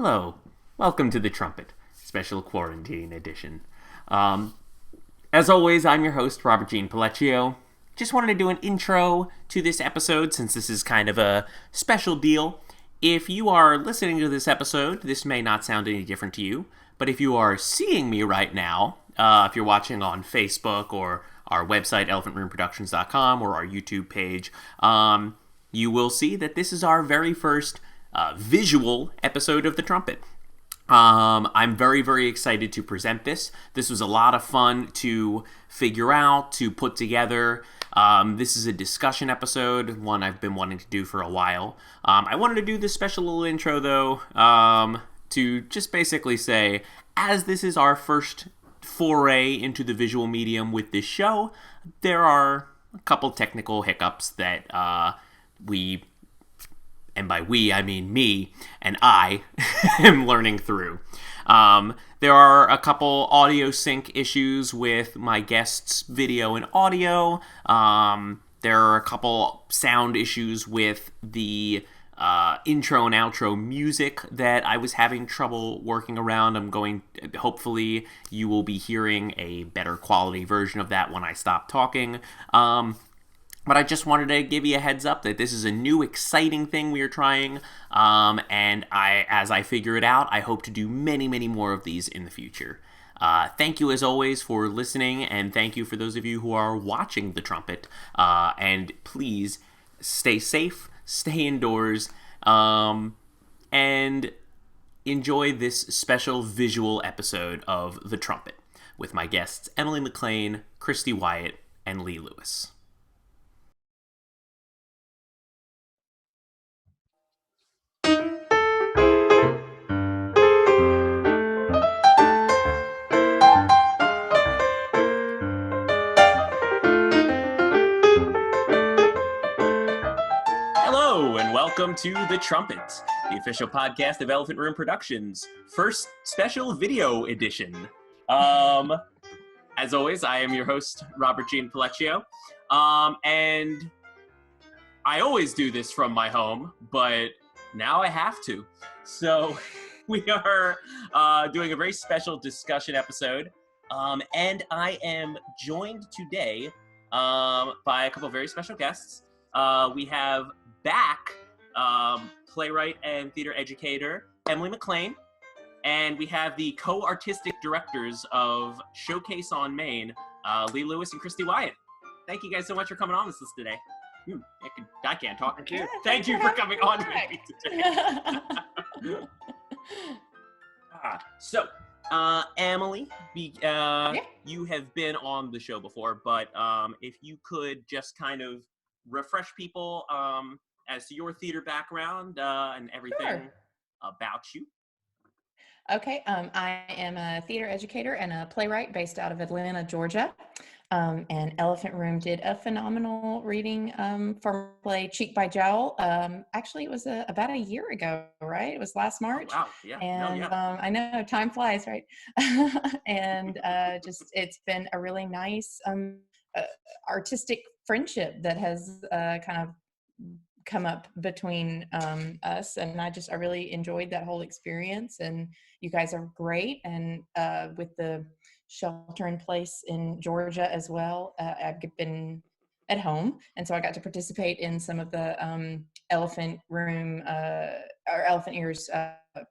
Hello, welcome to the Trumpet, special quarantine edition. As always, I'm your host, Robert Jean Pellecchio. Just wanted to do an intro to this episode since this is kind of a special deal. If you are listening to this episode, this may not sound any different to you, but if you are seeing me right now, if you're watching on Facebook or our website, elephantroomproductions.com, or our YouTube page, you will see that this is our very first visual episode of The Trumpet. I'm very, very excited to present this. This was a lot of fun to figure out, to put together. This is a discussion episode, one I've been wanting to do for a while. I wanted to do this special little intro, though, to just basically say, as this is our first foray into the visual medium with this show, there are a couple technical hiccups that and by we, I mean me, and I am learning through. There are a couple audio sync issues with my guests' video and audio. There are a couple sound issues with the intro and outro music that I was having trouble working around. Hopefully you will be hearing a better quality version of that when I stop talking. But I just wanted to give you a heads up that this is a new, exciting thing we are trying, and as I figure it out, I hope to do many, many more of these in the future. Thank you, as always, for listening, and thank you for those of you who are watching The Trumpet, and please stay safe, stay indoors, and enjoy this special visual episode of The Trumpet with my guests Emily McClain, Christy Wyatt, and Lee Lewis. Welcome to The Trumpet, the official podcast of Elephant Room Productions, first special video edition. As always, I am your host, Robert Jean Pellecchio, and I always do this from my home, but now I have to. So we are doing a very special discussion episode, and I am joined today by a couple of very special guests. We have back playwright and theater educator Emily McClain, and we have the co-artistic directors of Showcase on Main, Lee Lewis and Christy Wyatt. Thank you guys so much for coming on with us today. I can't talk. Yeah, Thank you for coming on with me today. Emily, you have been on the show before, but if you could just kind of refresh people as to your theater background and everything about you. Okay, I am a theater educator and a playwright based out of Atlanta, Georgia. And Elephant Room did a phenomenal reading for play Cheek by Jowl. Actually, it was about a year ago, right? It was last March. Oh, wow, yeah. And I know time flies, right? And it's been a really nice artistic friendship that has kind of come up between us, and I really enjoyed that whole experience, and you guys are great. And with the shelter in place in Georgia as well, I've been at home, and so I got to participate in some of the Elephant Room or Elephant Ears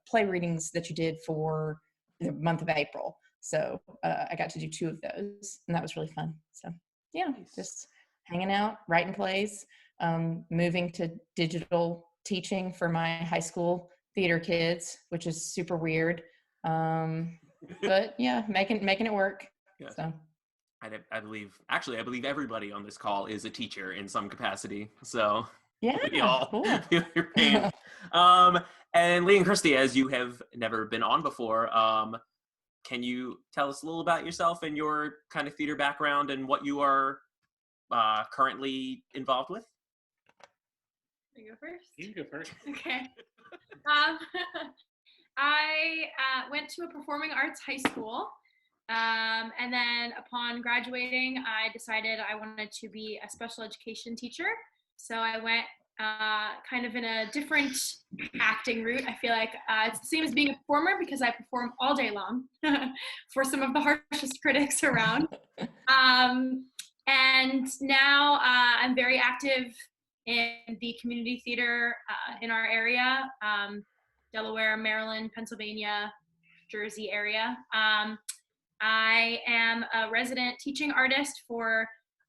play readings that you did for the month of April. So I got to do 2 of those, and that was really fun. So yeah, just hanging out, writing plays, moving to digital teaching for my high school theater kids, which is super weird. But yeah, making it work. Yes. So I believe everybody on this call is a teacher in some capacity. So yeah, we all cool. feel your pain. And Lee and Christy, as you have never been on before, can you tell us a little about yourself and your kind of theater background and what you are currently involved with? You go first? You can go first. Okay. I went to a performing arts high school, and then upon graduating, I decided I wanted to be a special education teacher. So I went kind of in a different acting route. I feel like it's the same as being a performer because I perform all day long for some of the harshest critics around. And now I'm very active in the community theater in our area, Delaware, Maryland, Pennsylvania, Jersey area. I am a resident teaching artist for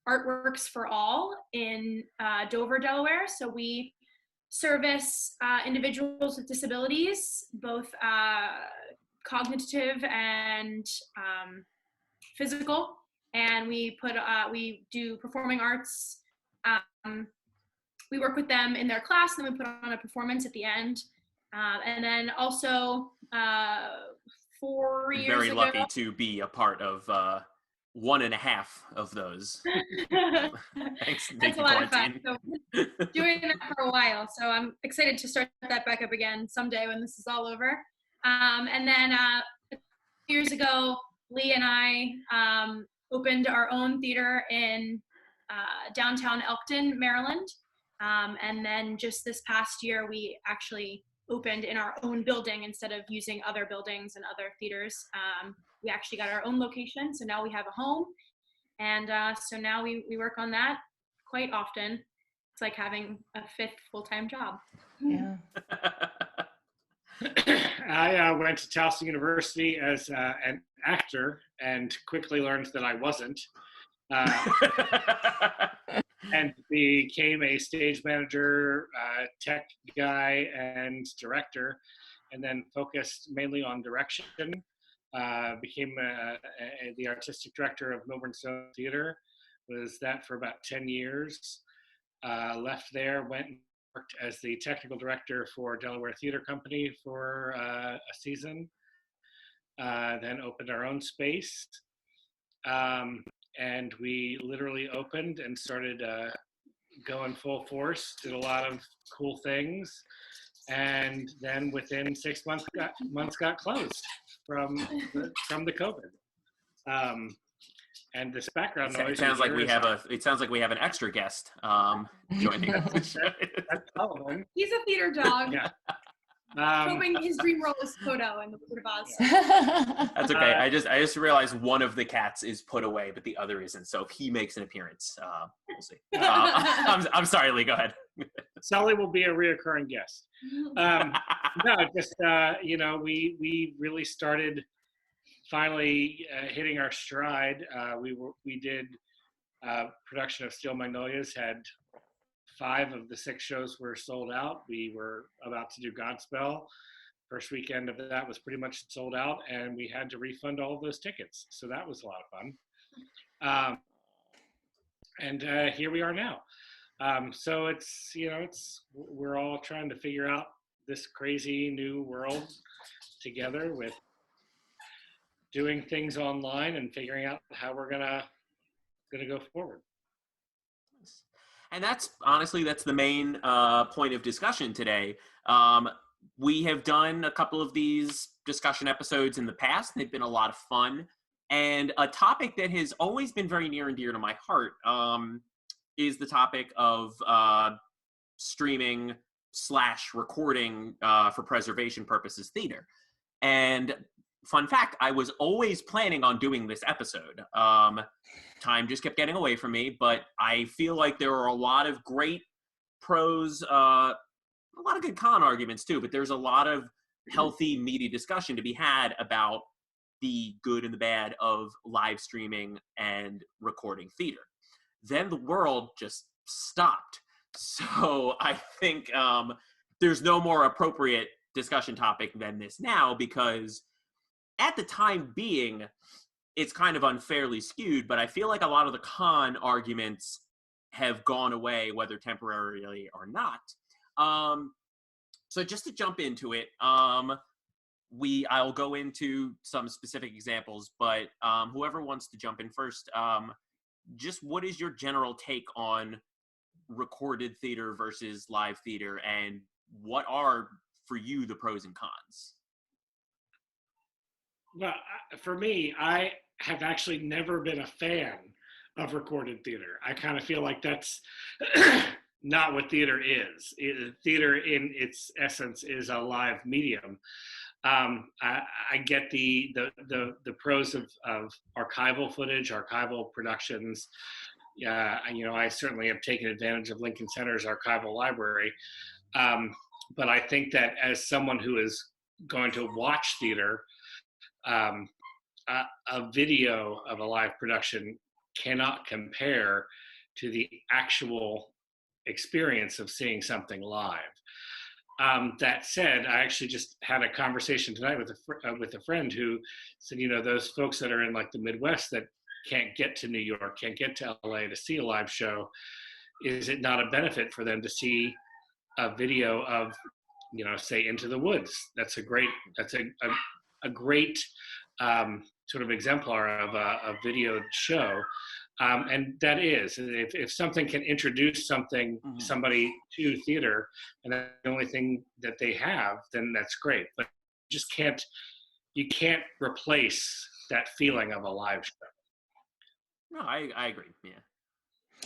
Artworks for All in Dover, Delaware. So we service individuals with disabilities, both cognitive and physical. And we do performing arts. We work with them in their class, and then we put on a performance at the end. And then also 4 years Very ago, lucky to be a part of 1.5 of those. Thanks. That's a lot of fun. So doing that for a while. So I'm excited to start that back up again someday when this is all over. And then 2 years ago, Lee and I opened our own theater in downtown Elkton, Maryland. And then just this past year, we actually opened in our own building instead of using other buildings and other theaters. We actually got our own location, so now we have a home. And so now we work on that quite often. It's like having a 5th full-time job. Yeah. I went to Towson University as an actor and quickly learned that I wasn't. And became a stage manager, tech guy, and director, and then focused mainly on direction. Became the artistic director of Milburn Stone Theater. Was that for about 10 years. Left there, went and worked as the technical director for Delaware Theater Company for a season. Then opened our own space. And we literally opened and started going full force, did a lot of cool things. And then within 6 months got closed from the COVID. And this background noise. It sounds like we have an extra guest joining us. That's Sullivan. He's a theater dog. Yeah. Hoping his dream role is Toto in the Wizard of Oz. That's okay. I just realized one of the cats is put away, but the other isn't. So if he makes an appearance, we'll see. I'm sorry, Lee. Go ahead. Sully will be a reoccurring guest. No, just we really started finally hitting our stride. We did production of Steel Magnolias. Had 5 of the 6 shows were sold out. We were about to do Godspell. First weekend of that was pretty much sold out, and we had to refund all of those tickets. So that was a lot of fun. And here we are now. So we're all trying to figure out this crazy new world together with doing things online and figuring out how we're gonna go forward. And that's the main point of discussion today. We have done a couple of these discussion episodes in the past, and they've been a lot of fun. And a topic that has always been very near and dear to my heart is the topic of streaming / recording for preservation purposes theater. And fun fact, I was always planning on doing this episode. Time just kept getting away from me, but I feel like there are a lot of great pros, a lot of good con arguments too, but there's a lot of healthy, meaty discussion to be had about the good and the bad of live streaming and recording theater. Then the world just stopped. So I think there's no more appropriate discussion topic than this now, because at the time being, it's kind of unfairly skewed, but I feel like a lot of the con arguments have gone away, whether temporarily or not. So just to jump into it, I'll go into some specific examples, but whoever wants to jump in first, just what is your general take on recorded theater versus live theater, and what are, for you, the pros and cons? Well, for me, I have actually never been a fan of recorded theater. I kind of feel like that's not what theater is. Theater in its essence is a live medium. I get the pros of archival footage, archival productions. I certainly have taken advantage of Lincoln Center's archival library. But I think that as someone who is going to watch theater, a video of a live production cannot compare to the actual experience of seeing something live. That said, I actually just had a conversation tonight with a friend who said, those folks that are in like the Midwest that can't get to New York, can't get to LA to see a live show, is it not a benefit for them to see a video of, say, Into the Woods? That's a great sort of exemplar of a video show. And that is, if something can introduce somebody to theater, and that's the only thing that they have, then that's great. But you can't replace that feeling of a live show. No, I agree. Yeah.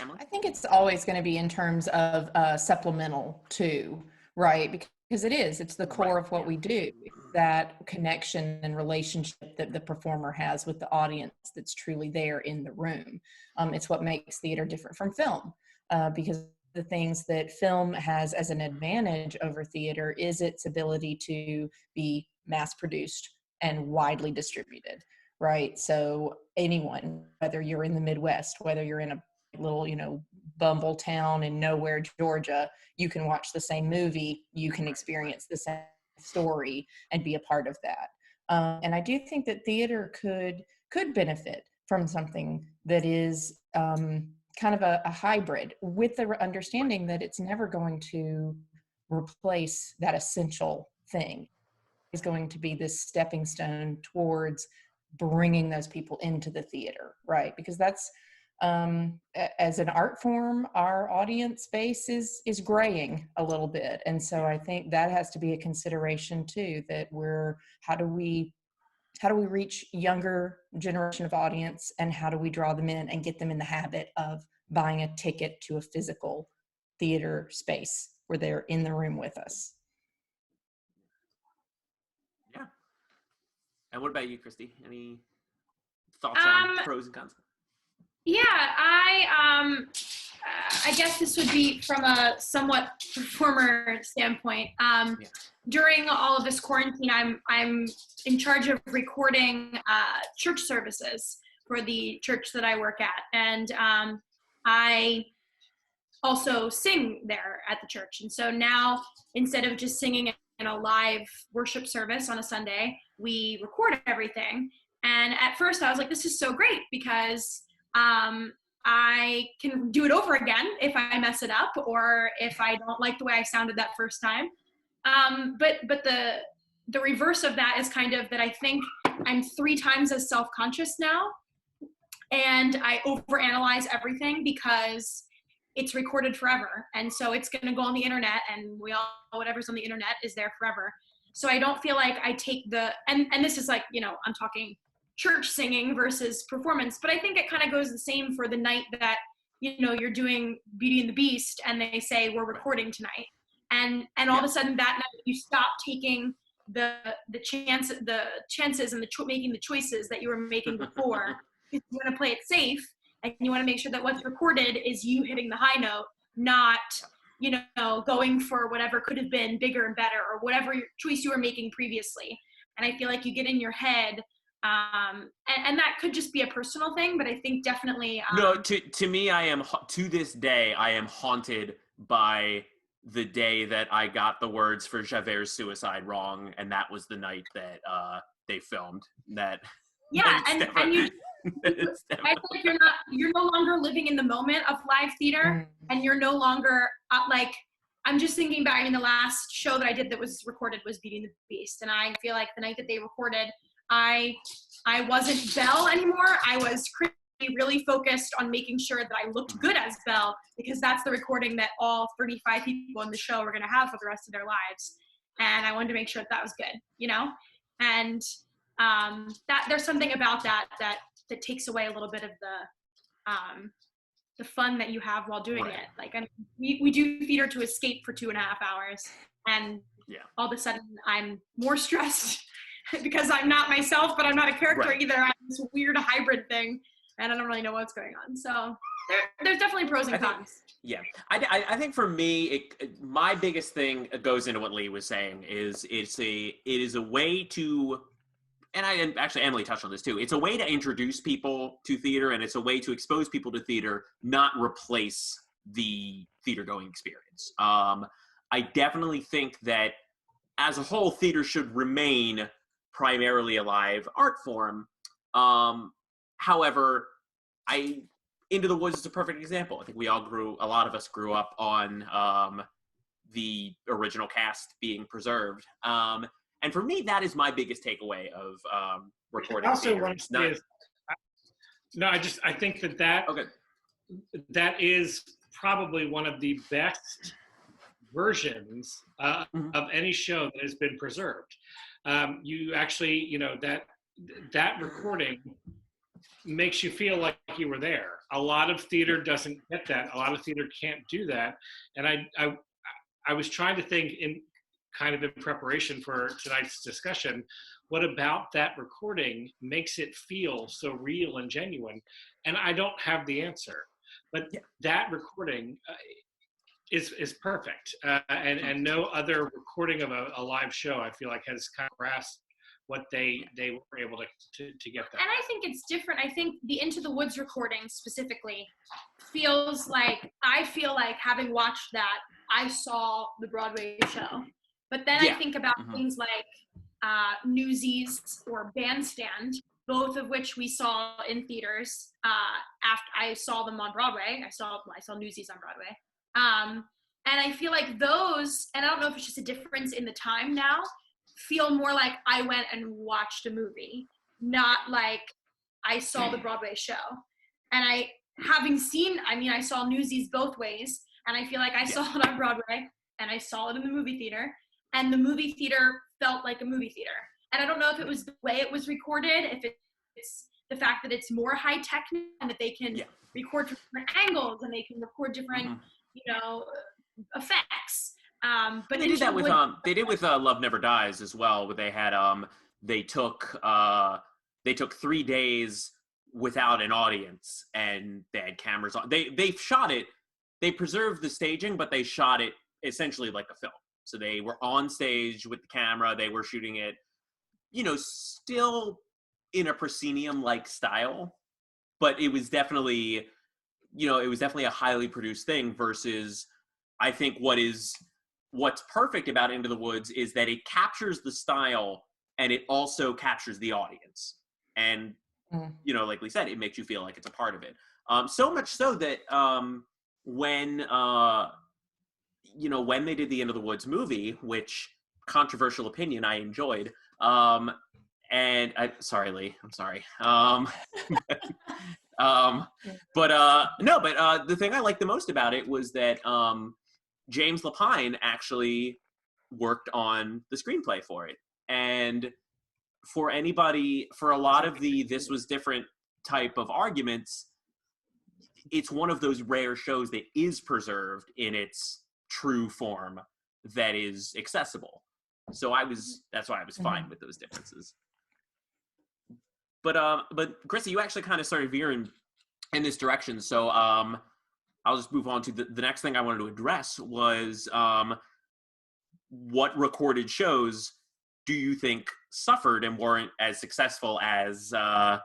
Emily? I think it's always going to be in terms of supplemental too, right? Because it's the core of what we do, that connection and relationship that the performer has with the audience that's truly there in the room. It's what makes theater different from film, because the things that film has as an advantage over theater is its ability to be mass produced and widely distributed, right? So anyone, whether you're in the Midwest, whether you're in a little, bumble town in nowhere, Georgia, you can watch the same movie, you can experience the same story and be a part of that. And I do think that theater could benefit from something that is kind of a hybrid, with the understanding that it's never going to replace that essential thing. It's going to be this stepping stone towards bringing those people into the theater, right? Because that's, as an art form, our audience base is graying a little bit. And so I think that has to be a consideration too, that how do we reach younger generation of audience, and how do we draw them in and get them in the habit of buying a ticket to a physical theater space where they're in the room with us. Yeah. And what about you, Christy? Any thoughts on pros and cons? Yeah, I guess this would be from a somewhat performer standpoint. During all of this quarantine, I'm in charge of recording church services for the church that I work at, and I also sing there at the church. And so now, instead of just singing in a live worship service on a Sunday, we record everything. And at first, I was like, "This is so great," because I can do it over again if I mess it up, or if I don't like the way I sounded that first time. But the reverse of that is kind of that I think I'm 3 times as self-conscious now, and I overanalyze everything because it's recorded forever. And so it's going to go on the internet, and we all know whatever's on the internet is there forever. So I don't feel like I take and this is like, I'm talking church singing versus performance, but I think it kind of goes the same for the night that, you're doing Beauty and the Beast and they say we're recording tonight. And all of a sudden that night you stop taking the chances and making the choices that you were making before. You want to play it safe, and you want to make sure that what's recorded is you hitting the high note, not, going for whatever could have been bigger and better, or whatever choice you were making previously. And I feel like you get in your head, and that could just be a personal thing, but I think definitely. No, to me, to this day, I am haunted by the day that I got the words for Javert's suicide wrong, and that was the night that they filmed that. Yeah, and you. I feel like you're no longer living in the moment of live theater, and you're no longer I'm just thinking back. The last show that I did that was recorded was Beauty and the Beast, and I feel like the night that they recorded, I wasn't Belle anymore. I was really focused on making sure that I looked good as Belle, because that's the recording that all 35 people in the show are going to have for the rest of their lives, and I wanted to make sure that was good, and that there's something about that takes away a little bit of the fun that you have while doing Right. it. Like, we do theater to escape for 2.5 hours, and all of a sudden I'm more stressed because I'm not myself, but I'm not a character either. I'm this weird hybrid thing, and I don't really know what's going on. So there's definitely pros and cons. I think for me, my biggest thing goes into what Lee was saying is it is a way to, and actually Emily touched on this too. It's a way to introduce people to theater, and it's a way to expose people to theater, not replace the theater going experience. I definitely think that as a whole, theater should remain primarily a live art form. However, Into the Woods is a perfect example. I think a lot of us grew up on the original cast being preserved. And for me, that is my biggest takeaway of recording. I also theater. want to say I think that is probably one of the best versions of any show that has been preserved. You actually, that recording makes you feel like you were there. A lot of theater doesn't get that. A lot of theater can't do that. And I was trying to think in preparation for tonight's discussion, what about that recording makes it feel so real and genuine? And I don't have the answer, but that recording is perfect. And no other recording of a live show, I feel like, has kind of grasped what they were able to get that. And I think it's different. I think the Into the Woods recording specifically feels like, I feel like having watched that, I saw the Broadway show. But then I think about things like Newsies or Bandstand, both of which we saw in theaters after I saw them on Broadway. I saw Newsies on Broadway. And I feel like those, and I don't know if it's just a difference in the time now, feel more like I went and watched a movie, not like I saw the Broadway show. And I saw Newsies both ways, and I feel like I saw it on Broadway and I saw it in the movie theater, and the movie theater felt like a movie theater. And I don't know if it was the way it was recorded, if it's the fact that it's more high tech and that they can record from different angles and they can record different, effects. But they did that with Love Never Dies as well, where they had they took 3 days without an audience, and they had cameras on. They shot it. They preserved the staging, but they shot it essentially like a film. So they were on stage with the camera. They were shooting it, still in a proscenium-like style, but it was definitely, a highly produced thing. Versus, I think what's perfect about Into the Woods is that it captures the style and it also captures the audience. And, like we said, it makes you feel like it's a part of it. So much so that when they did the Into the Woods movie, which, controversial opinion, I enjoyed. Sorry, Lee, I'm sorry. But the thing I liked the most about it was that James Lapine actually worked on the screenplay for it. And for a lot of this was different type of arguments, it's one of those rare shows that is preserved in its true form that is accessible. So that's why I was fine with those differences. But Chrissy, you actually kind of started veering in this direction. So I'll just move on to the next thing I wanted to address was what recorded shows do you think suffered and weren't as successful as some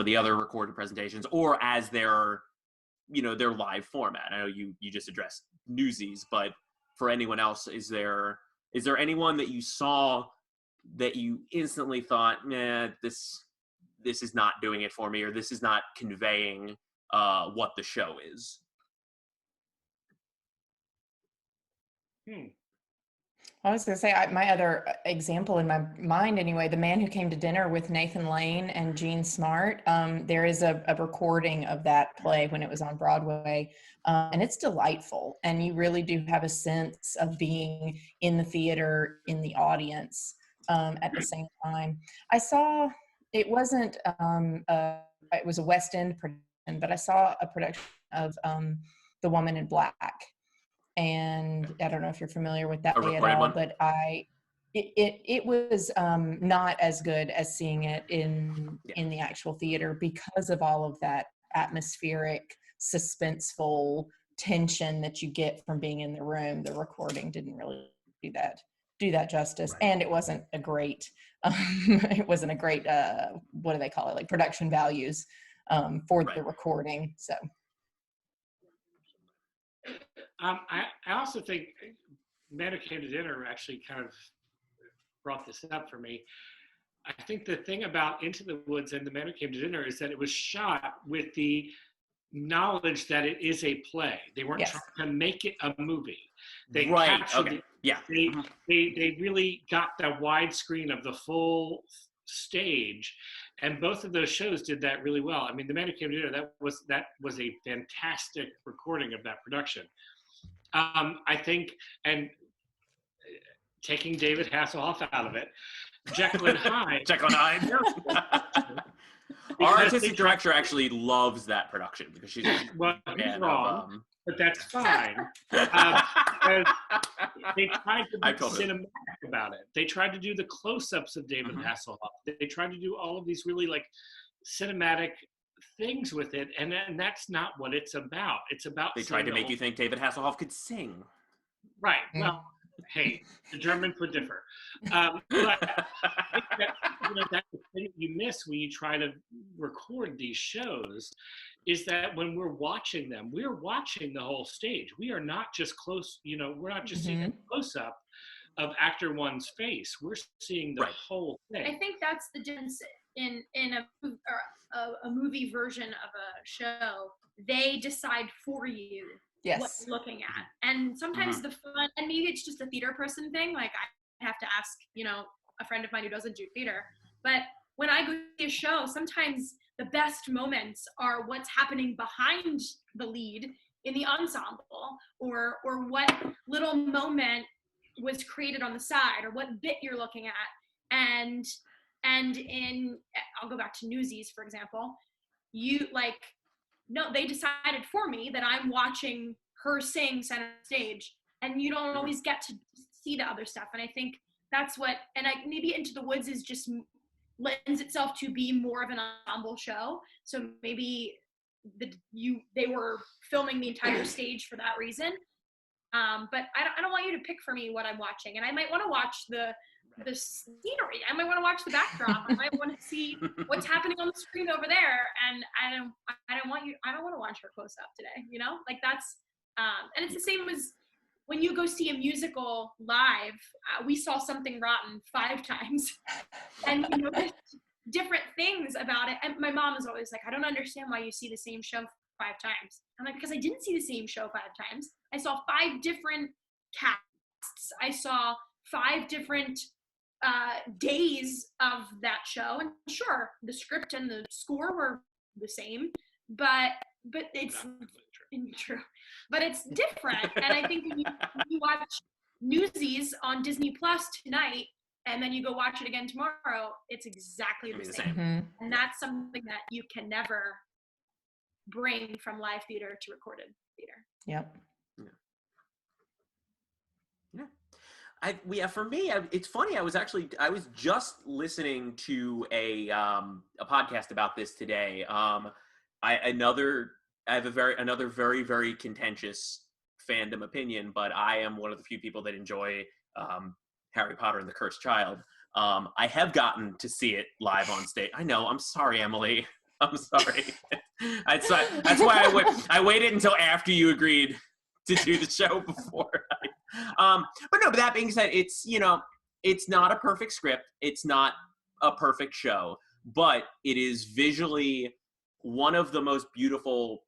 of the other recorded presentations, or as their live format? I know you just addressed Newsies, but for anyone else, is there anyone that you saw that you instantly thought, this is not doing it for me, or this is not conveying what the show is? I was going to say, my other example in my mind anyway, The Man Who Came to Dinner with Nathan Lane and Jean Smart. There is a recording of that play when it was on Broadway, and it's delightful. And you really do have a sense of being in the theater, in the audience at the same time. I saw, it wasn't, it was a West End production. but I saw a production of The Woman in Black, and I don't know if you're familiar with that play at all, but it was not as good as seeing it in the actual theater because of all of that atmospheric, suspenseful tension that you get from being in the room. The recording didn't really do that justice, and it wasn't a great what do they call it, like production values for the recording. So I also think Men Who Came to Dinner actually kind of brought this up for me. I think the thing about Into the Woods and The Men Who Came to Dinner is that it was shot with the knowledge that it is a play. They weren't trying to make it a movie. They captured it. Yeah. They really got the widescreen of the full stage, and both of those shows did that really well. I mean, The Man Who Came to Dinner, that was a fantastic recording of that production. I think, and taking David Hasselhoff out of it, Jekyll and Hyde. Jekyll and Hyde. Our artistic director actually loves that production because she's he's wrong, but that's fine. They tried to be cinematic about it. They tried to do the close-ups of David Hasselhoff. They tried to do all of these really like cinematic things with it, and that's not what it's about. It's about they tried to make you think David Hasselhoff could sing. Right. Well, hey, the Germans would differ. But I think that, that's the thing you miss when you try to record these shows, is that when we're watching them, we're watching the whole stage. We are not just close, we're not just seeing a close-up of actor one's face. We're seeing the whole thing. I think that's the difference in a movie version of a show. They decide for you what you're looking at. And sometimes the fun, and maybe it's just a theater person thing, like I have to ask, a friend of mine who doesn't do theater, but when I go see a show, sometimes the best moments are what's happening behind the lead in the ensemble, or what little moment was created on the side, or what bit you're looking at. And I'll go back to Newsies, for example. They decided for me that I'm watching her sing center stage, and you don't always get to see the other stuff. And I think that's what, maybe Into the Woods is just lends itself to be more of an ensemble show. So maybe they were filming the entire stage for that reason. But I don't want you to pick for me what I'm watching, and I might want to watch the scenery. I might want to watch the backdrop. I might want to see what's happening on the screen over there. And I don't want to watch her close up today. Like that's, and it's the same as when you go see a musical live. We saw Something Rotten 5 times, and you notice different things about it. And my mom is always like, I don't understand why you see the same show 5 times. I'm like, because I didn't see the same show 5 times. I saw 5 different casts. I saw 5 different days of that show, and sure, the script and the score were the same, but it's true, but it's different. And I think when you watch Newsies on Disney Plus tonight, and then you go watch it again tomorrow, it's exactly the same. And that's something that you can never bring from live theater to recorded theater. Yep. For me, it's funny. I was just listening to a podcast about this today. I have another very, very contentious fandom opinion, but I am one of the few people that enjoy Harry Potter and the Cursed Child. I have gotten to see it live on stage. I know. I'm sorry, Emily. I'm sorry. That's why I waited until after you agreed to do the show before. But that being said, it's not a perfect script. It's not a perfect show, but it is visually one of the most beautiful,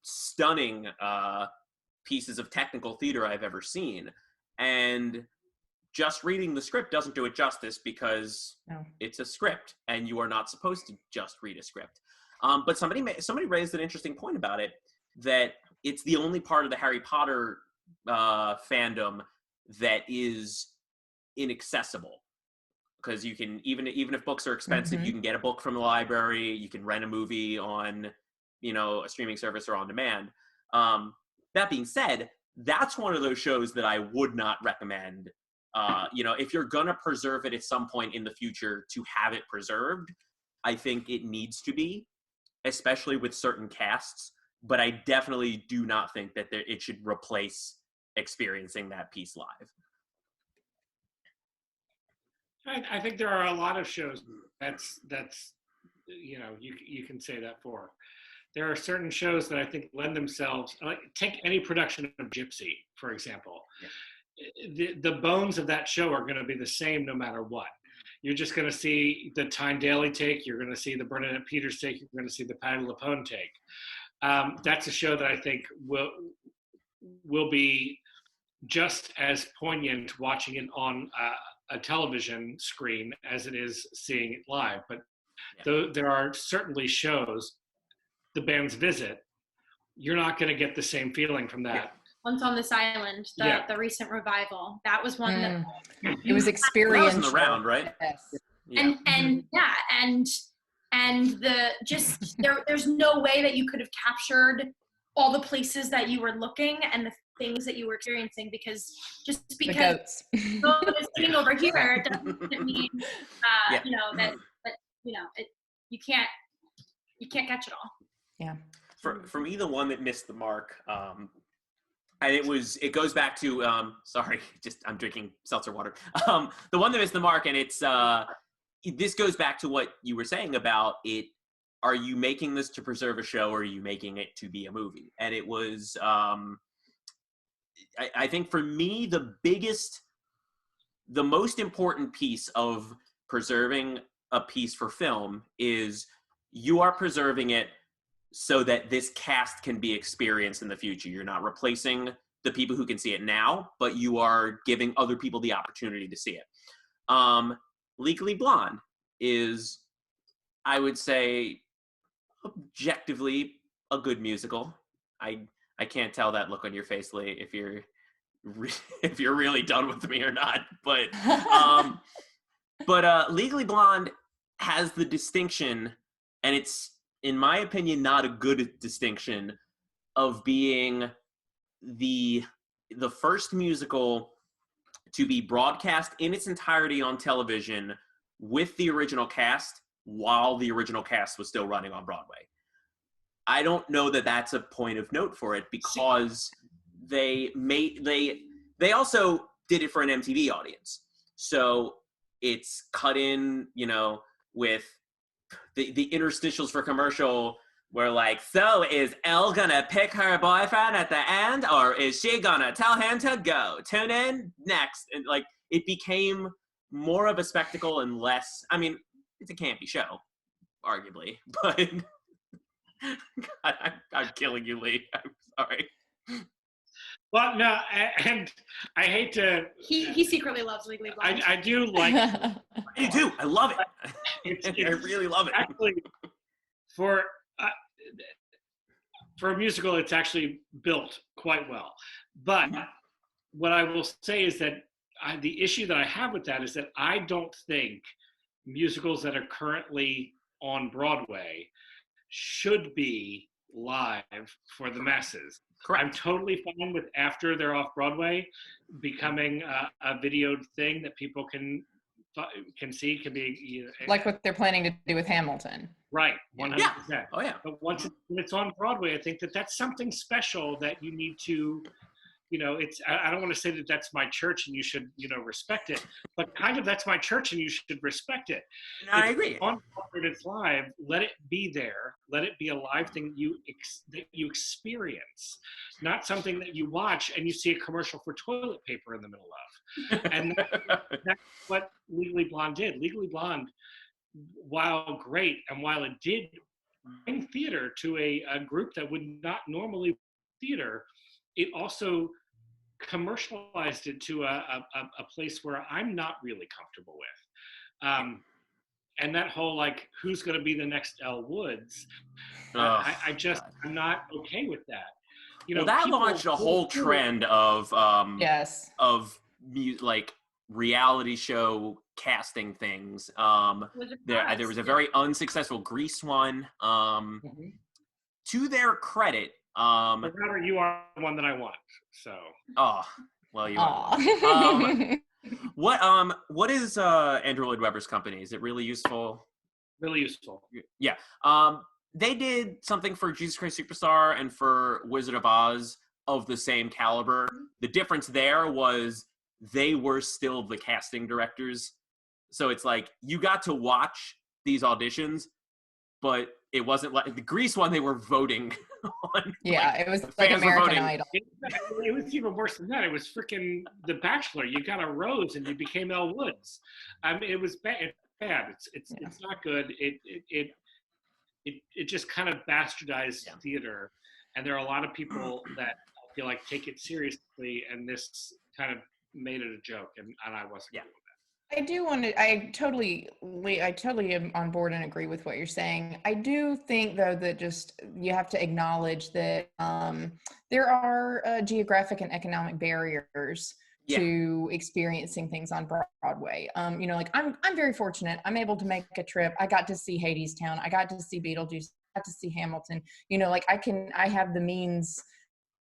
stunning pieces of technical theater I've ever seen. And just reading the script doesn't do it justice, because it's a script and you are not supposed to just read a script. But somebody raised an interesting point about it, that it's the only part of the Harry Potter fandom that is inaccessible, because you can, even if books are expensive, you can get a book from the library, you can rent a movie on a streaming service or on demand. That being said, that's one of those shows that I would not recommend. If you're gonna preserve it at some point in the future to have it preserved, I think it needs to be, especially with certain casts. But I definitely do not think that it should replace experiencing that piece live. I think there are a lot of shows that's you can say that for. There are certain shows that I think lend themselves, like take any production of Gypsy, for example. Yeah. The bones of that show are going to be the same no matter what. You're just going to see the Tyne Daly take, you're going to see the Bernadette Peters take, you're going to see the Patti LuPone take. That's a show that I think will be just as poignant watching it on a television screen as it is seeing it live. But there are certainly shows, the band's visit, you're not going to get the same feeling from that. Yeah. Once on This Island, the recent revival, that was one that it was experiential. That was in the round, right? Yes. Yeah. And there's no way that you could have captured all the places that you were looking and the things that you were experiencing, because it's sitting over here doesn't mean you can't catch it all. Yeah. For me, the one that missed the mark, and it goes back to I'm drinking seltzer water. The one that missed the mark, and it's this goes back to what you were saying about it. Are you making this to preserve a show, or are you making it to be a movie? And it was, I think for me, the most important piece of preserving a piece for film is you are preserving it so that this cast can be experienced in the future. You're not replacing the people who can see it now, but you are giving other people the opportunity to see it. Legally Blonde is, I would say, objectively a good musical. I can't tell that look on your face, Lee, if you're really done with me or not. But Legally Blonde has the distinction, and it's, in my opinion, not a good distinction, of being the first musical to be broadcast in its entirety on television with the original cast while the original cast was still running on Broadway. I don't know that that's a point of note for it, because they also did it for an MTV audience. So it's cut in, with the interstitials for commercial where like, so is Elle gonna pick her boyfriend at the end, or is she gonna tell him to go? Tune in next. And like, it became more of a spectacle and less, I mean, it's a campy show, arguably, but God, I'm killing you, Lee. I'm sorry. Well, no, and I hate to. He secretly loves Legally Blonde. I do like. I do. I love it. I really love it. Actually, for a musical, it's actually built quite well. But what I will say is that the issue that I have with that is that I don't think musicals that are currently on Broadway should be live for the masses. Correct. I'm totally fine with, after they're off Broadway, becoming a videoed thing that people can see, can be like what they're planning to do with Hamilton. Right, 100%. Yeah. Oh yeah. But once it's on Broadway, I think that's something special that you need to, it's. I don't want to say that that's my church and you should, respect it, but kind of that's my church and you should respect it. No, I agree. On Broadway, it's live. Let it be there. Let it be a live thing that you experience, not something that you watch and you see a commercial for toilet paper in the middle of. And that's what Legally Blonde did. Legally Blonde, while great, and while it did bring theater to a group that would not normally theater, it also commercialized it to a place where I'm not really comfortable with. And that whole, like, who's going to be the next Elle Woods? I'm not okay with that. That launched a whole trend of like reality show casting things. There was a very unsuccessful Grease one. to their credit, Robert, you are the one that I want. So. Oh, well, you are. What is Andrew Lloyd Webber's company? Is it really useful? Really useful. Yeah. They did something for Jesus Christ Superstar and for Wizard of Oz of the same caliber. The difference there was they were still the casting directors. So it's like you got to watch these auditions, but it wasn't like the Grease one they were voting on. Yeah, like, it was like American Idol. It was even worse than that. It was freaking The Bachelor. You got a rose and you became Elle Woods. I mean, it was bad. It's bad. It's not good. It just kind of bastardized theater, and there are a lot of people that I feel like take it seriously, and this kind of made it a joke, and I wasn't good with that. I do want to. I totally am on board and agree with what you're saying. I do think, though, that just you have to acknowledge that there are geographic and economic barriers to experiencing things on Broadway. Like I'm very fortunate. I'm able to make a trip. I got to see Hadestown. I got to see Beetlejuice. I got to see Hamilton. Like I have the means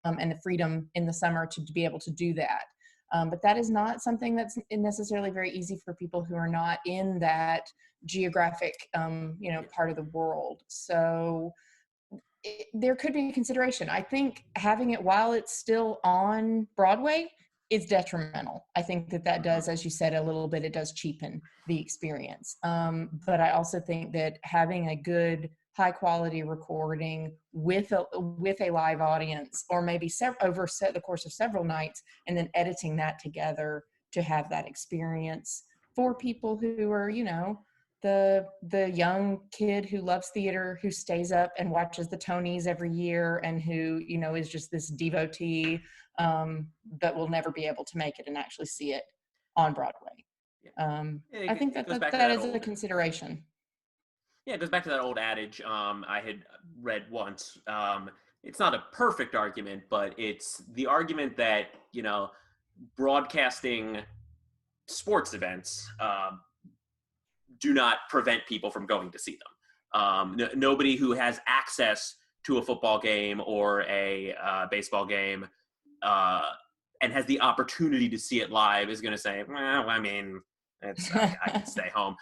and the freedom in the summer to be able to do that. But that is not something that's necessarily very easy for people who are not in that geographic, part of the world. So there could be a consideration. I think having it while it's still on Broadway is detrimental. I think that does, as you said, a little bit, it does cheapen the experience. But I also think that having a good, high quality recording with a live audience, or maybe over the course of several nights, and then editing that together to have that experience for people who are, the young kid who loves theater, who stays up and watches the Tonys every year, and who, is just this devotee, but will never be able to make it and actually see it on Broadway. I think that is a consideration. Yeah, it goes back to that old adage I had read once. It's not a perfect argument, but it's the argument that, broadcasting sports events do not prevent people from going to see them. Nobody who has access to a football game or a baseball game and has the opportunity to see it live is going to say, well, I mean, I can stay home.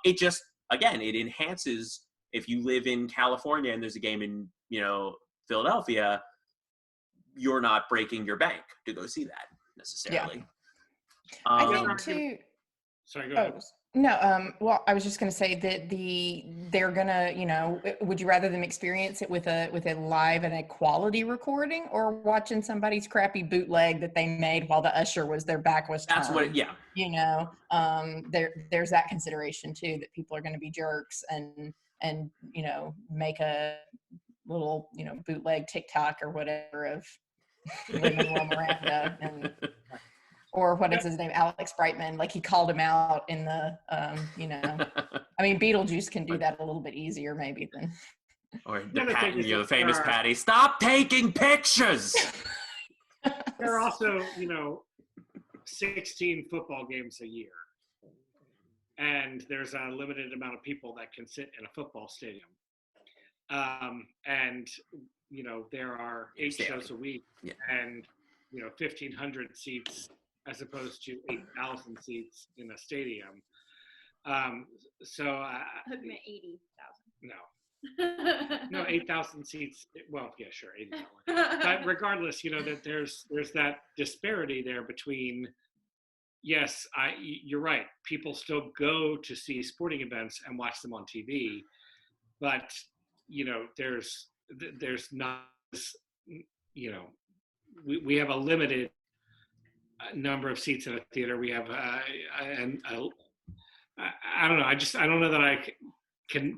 It just, again, it enhances if you live in California and there's a game in, Philadelphia, you're not breaking your bank to go see that necessarily. Yeah. I think too. Sorry, go ahead. No, well, I was just going to say that they're gonna, would you rather them experience it with a live and a quality recording, or watching somebody's crappy bootleg that they made while the usher their back was turned? That's what, yeah. There's that consideration too, that people are going to be jerks and make a little, bootleg TikTok or whatever of Lin-Manuel Miranda and. Or what is his name? Alex Brightman. Like he called him out in the, I mean, Beetlejuice can do that a little bit easier maybe than. Or the famous Patty, stop taking pictures. There are also, 16 football games a year. And there's a limited amount of people that can sit in a football stadium. And, there are 8 shows a week and, 1,500 seats as opposed to 8,000 seats in a stadium. So I took me 80,000. No, 8,000 seats. Well, yeah, sure, 80,000. But regardless, that there's that disparity there between. Yes, you're right. People still go to see sporting events and watch them on TV, but there's not. We have a limited number of seats in a theater. We have, and I don't know. I don't know that I can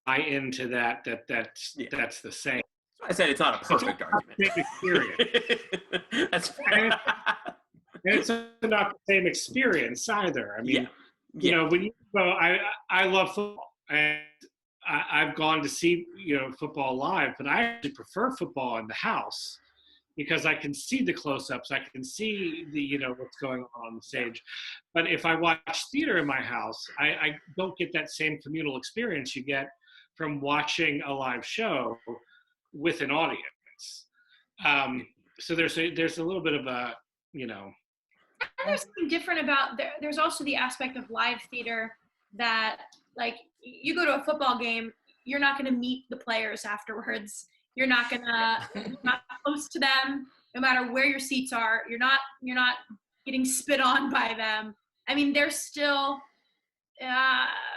buy into that. That's the same. I said it's not a perfect argument. Same experience. That's fair. And it's not the same experience either. I mean, when you go, I love football, and I've gone to see football live, but I actually prefer football in the house. Because I can see the close-ups, I can see the what's going on the stage. But if I watch theater in my house, I don't get that same communal experience you get from watching a live show, with an audience. So there's a little bit of a, And there's something different about there's also the aspect of live theater that, like, you go to a football game, you're not going to meet the players afterwards. You're not close to them, no matter where your seats are. You're not getting spit on by them. I mean, there's still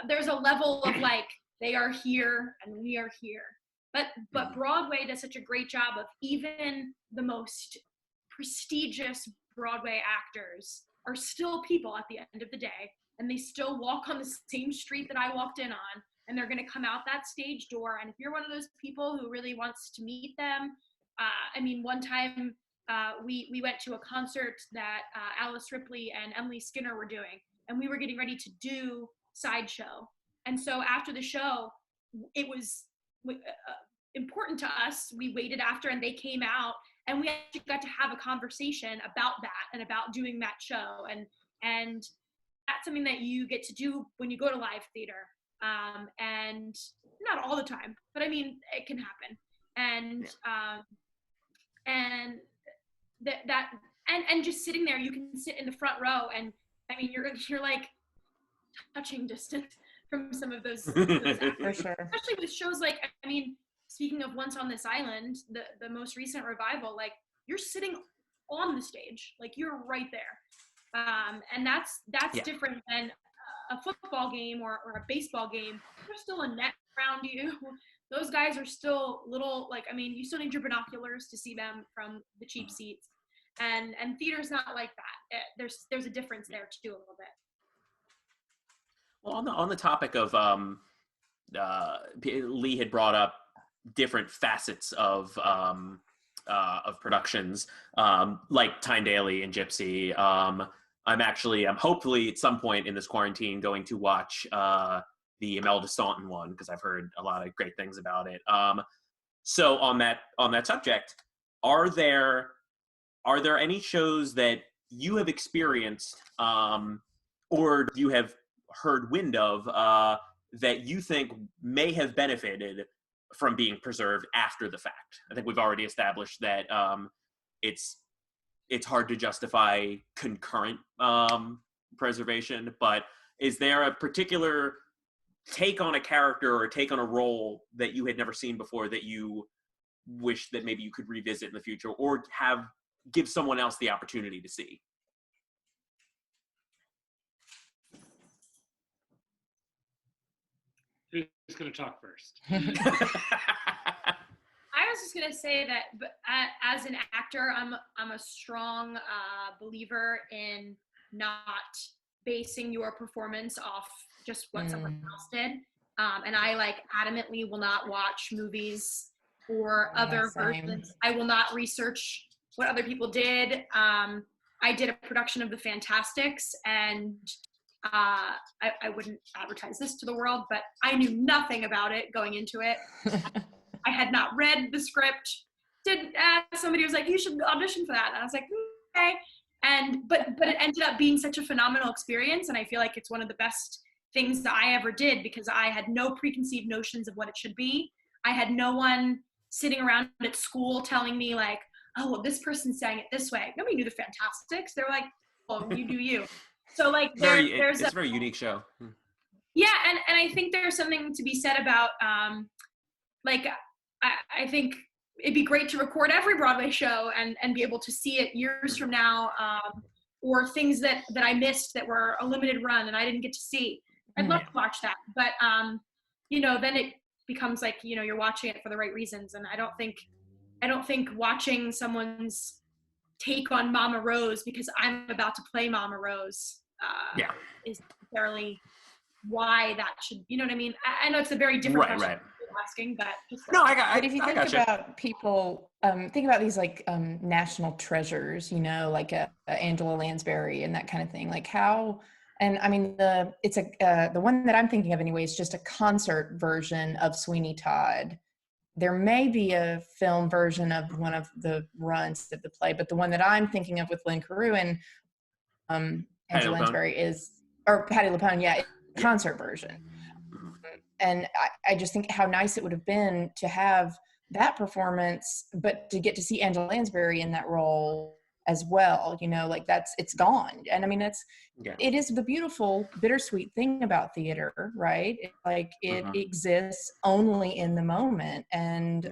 there's a level of like, they are here and we are here. But Broadway does such a great job of, even the most prestigious Broadway actors are still people at the end of the day, and they still walk on the same street that I walked in on, and they're going to come out that stage door. And if you're one of those people who really wants to meet them, I mean, one time we went to a concert that Alice Ripley and Emily Skinner were doing, and we were getting ready to do Sideshow. And so after the show, it was important to us. We waited after, and they came out, and we actually got to have a conversation about that and about doing that show. And that's something that you get to do when you go to live theater. And not all the time, but I mean, it can happen. And and just sitting there, you can sit in the front row, and I mean, you're like touching distance from some of those actors. For sure. Especially with shows like, I mean, speaking of Once on This Island, the most recent revival, like, you're sitting on the stage, like, you're right there. And that's different than a football game or a baseball game. There's still a net around you. Those guys are still little, like, I mean, you still need your binoculars to see them from the cheap seats. And theater's not like that. There's a difference there too, a little bit. Well, on the topic of Lee had brought up different facets of productions, like Tyne Daly and Gypsy. I'm hopefully at some point in this quarantine going to watch the Imelda Staunton one, because I've heard a lot of great things about it. So on that subject, are there any shows that you have experienced or you have heard wind of that you think may have benefited from being preserved after the fact? I think we've already established that it's hard to justify concurrent preservation, but is there a particular take on a character or take on a role that you had never seen before that you wish that maybe you could revisit in the future, or give someone else the opportunity to see? Who's going to talk first? I was just gonna say that, as an actor, I'm a strong believer in not basing your performance off just what someone else did, and I adamantly will not watch movies or other versions. I will not research what other people did. I did a production of The Fantastics, and I wouldn't advertise this to the world, but I knew nothing about it going into it. I had not read the script. Somebody was like, "You should audition for that," and I was like, "Okay." But it ended up being such a phenomenal experience, and I feel like it's one of the best things that I ever did, because I had no preconceived notions of what it should be. I had no one sitting around at school telling me like, "Oh, well, this person sang it this way." Nobody knew The Fantastics. They were like, "Oh, you do you." So like, it's a very unique show. Yeah, and I think there's something to be said about I think it'd be great to record every Broadway show and be able to see it years from now, or things that I missed that were a limited run and I didn't get to see. I'd love to watch that, but then it becomes like, you're watching it for the right reasons, and I don't think watching someone's take on Mama Rose because I'm about to play Mama Rose is necessarily why that should, you know what I mean? I know it's a very different question. Right. Asking, but but if you think about people, think about these national treasures, like Angela Lansbury and that kind of thing. Like how, and I mean the one that I'm thinking of anyway is just a concert version of Sweeney Todd. There may be a film version of one of the runs of the play, but the one that I'm thinking of with Lynn Carew and Angela Lansbury or Patti LuPone, concert version. And I just think how nice it would have been to have that performance, but to get to see Angela Lansbury in that role as well, you know, like it's gone. And I mean, it is the beautiful, bittersweet thing about theater, right? It exists only in the moment. And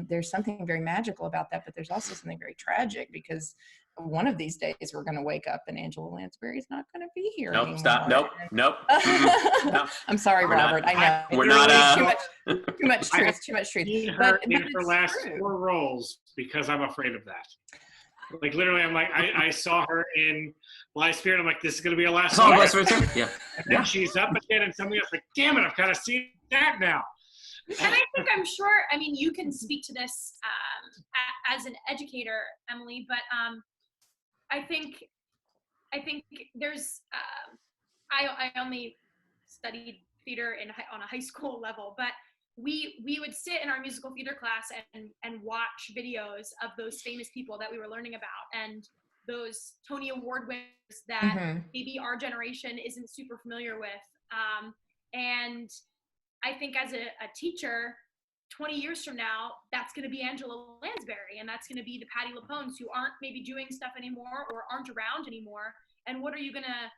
there's something very magical about that, but there's also something very tragic, because one of these days we're going to wake up and Angela Lansbury is not going to be here anymore. Stop. Nope. No. I'm sorry, Robert. I know. We're not. Too much truth. But for last 4 roles because I'm afraid of that. Like literally, I'm like, I saw her in Live Spirit. I'm like, this is going to be a last. Oh, Live Spirit. Yeah. And then she's up again, and something else. Like, damn it, I've got to see that now. And I'm sure. I mean, you can speak to this as an educator, Emily. But I think there's. I only studied theater on a high school level, but we would sit in our musical theater class and watch videos of those famous people that we were learning about, and those Tony Award winners that maybe our generation isn't super familiar with. And I think as a teacher, 20 years from now, that's going to be Angela Lansbury, and that's going to be the Patti LuPones who aren't maybe doing stuff anymore or aren't around anymore. And what are you going to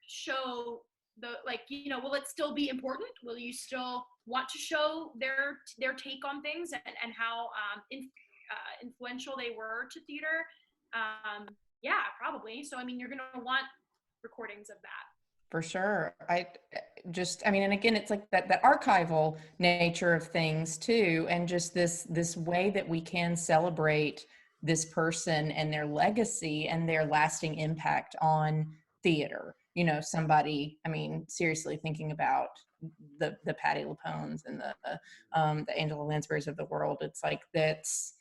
show? Will it still be important? Will you still want to show their take on things and how influential they were to theater? Yeah, probably. So, I mean, you're going to want recordings of that. For sure. And again, it's like that archival nature of things too. And just this way that we can celebrate this person and their legacy and their lasting impact on theater. You know, somebody, I mean, seriously thinking about the Patti LuPones and the Angela Lansburys of the world. It's like, that's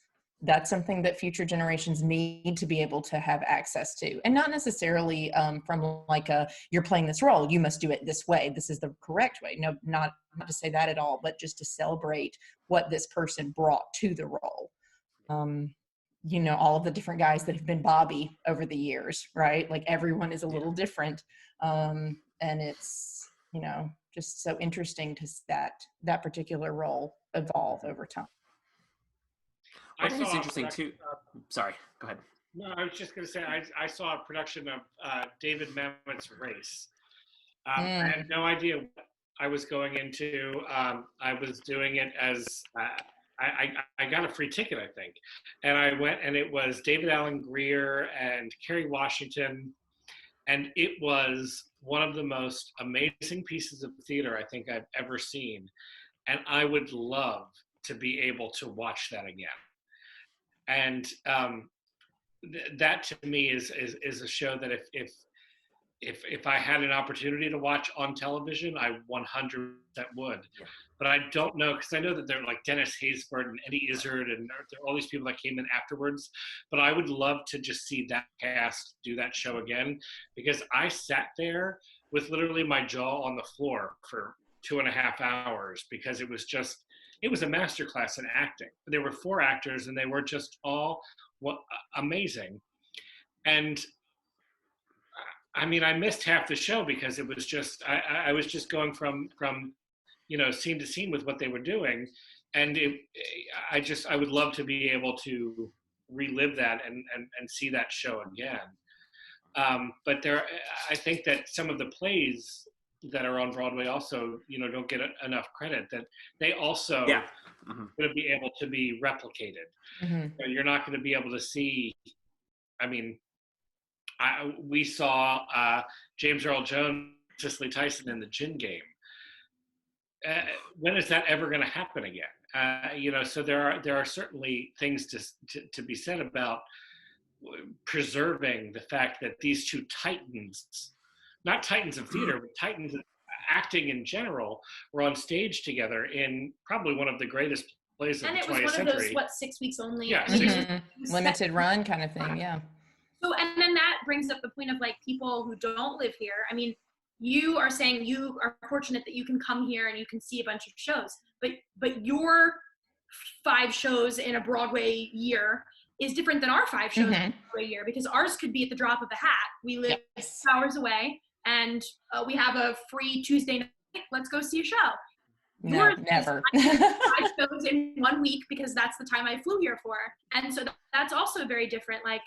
something that future generations need to be able to have access to, and not necessarily from like you're playing this role, you must do it this way, this is the correct way. No, not to say that at all, but just to celebrate what this person brought to the role. You know, all of the different guys that have been Bobby over the years, right? Like everyone is a little different. And it's, you know, just so interesting to see that particular role evolve over time. I think it's interesting too. Sorry, go ahead. No, I was just going to say, I saw a production of David Mamet's Race. I had no idea what I was going into. I was doing it as, I got a free ticket, I think. And I went, and it was David Alan Grier and Kerry Washington. And it was one of the most amazing pieces of theater I think I've ever seen. And I would love to be able to watch that again. And that to me is a show that if I had an opportunity to watch on television, I 100% would. Yeah. But I don't know, because I know that they're like Dennis Haysbert and Eddie Izzard and there are all these people that came in afterwards. But I would love to just see that cast do that show again, because I sat there with literally my jaw on the floor for 2.5 hours, because it was a masterclass in acting. There were 4 actors, and they were just all amazing. And I mean, I missed half the show because it was just, I was just going from scene to scene with what they were doing. And I would love to be able to relive that and see that show again. But I think that some of the plays that are on Broadway also, don't get enough credit, that they also going to be able to be replicated. So you're not going to be able to see, I mean, we saw James Earl Jones, Cicely Tyson in the Gin Game. When is that ever going to happen again? So there are certainly things to be said about preserving the fact that these two titans, not titans of theater, but titans of acting in general, were on stage together in probably one of the greatest plays of the 20th century. And it was one of those, 6 weeks only? Yeah, limited run kind of thing, yeah. So, and then that brings up the point of like people who don't live here. I mean, you are saying you are fortunate that you can come here and you can see a bunch of shows, but your 5 shows in a Broadway year is different than our 5 shows in a Broadway year, because ours could be at the drop of a hat. We live 6 hours away, and we have a free Tuesday night. Let's go see a show. No, never. I chose in 1 week because that's the time I flew here for. And so that's also very different. Like,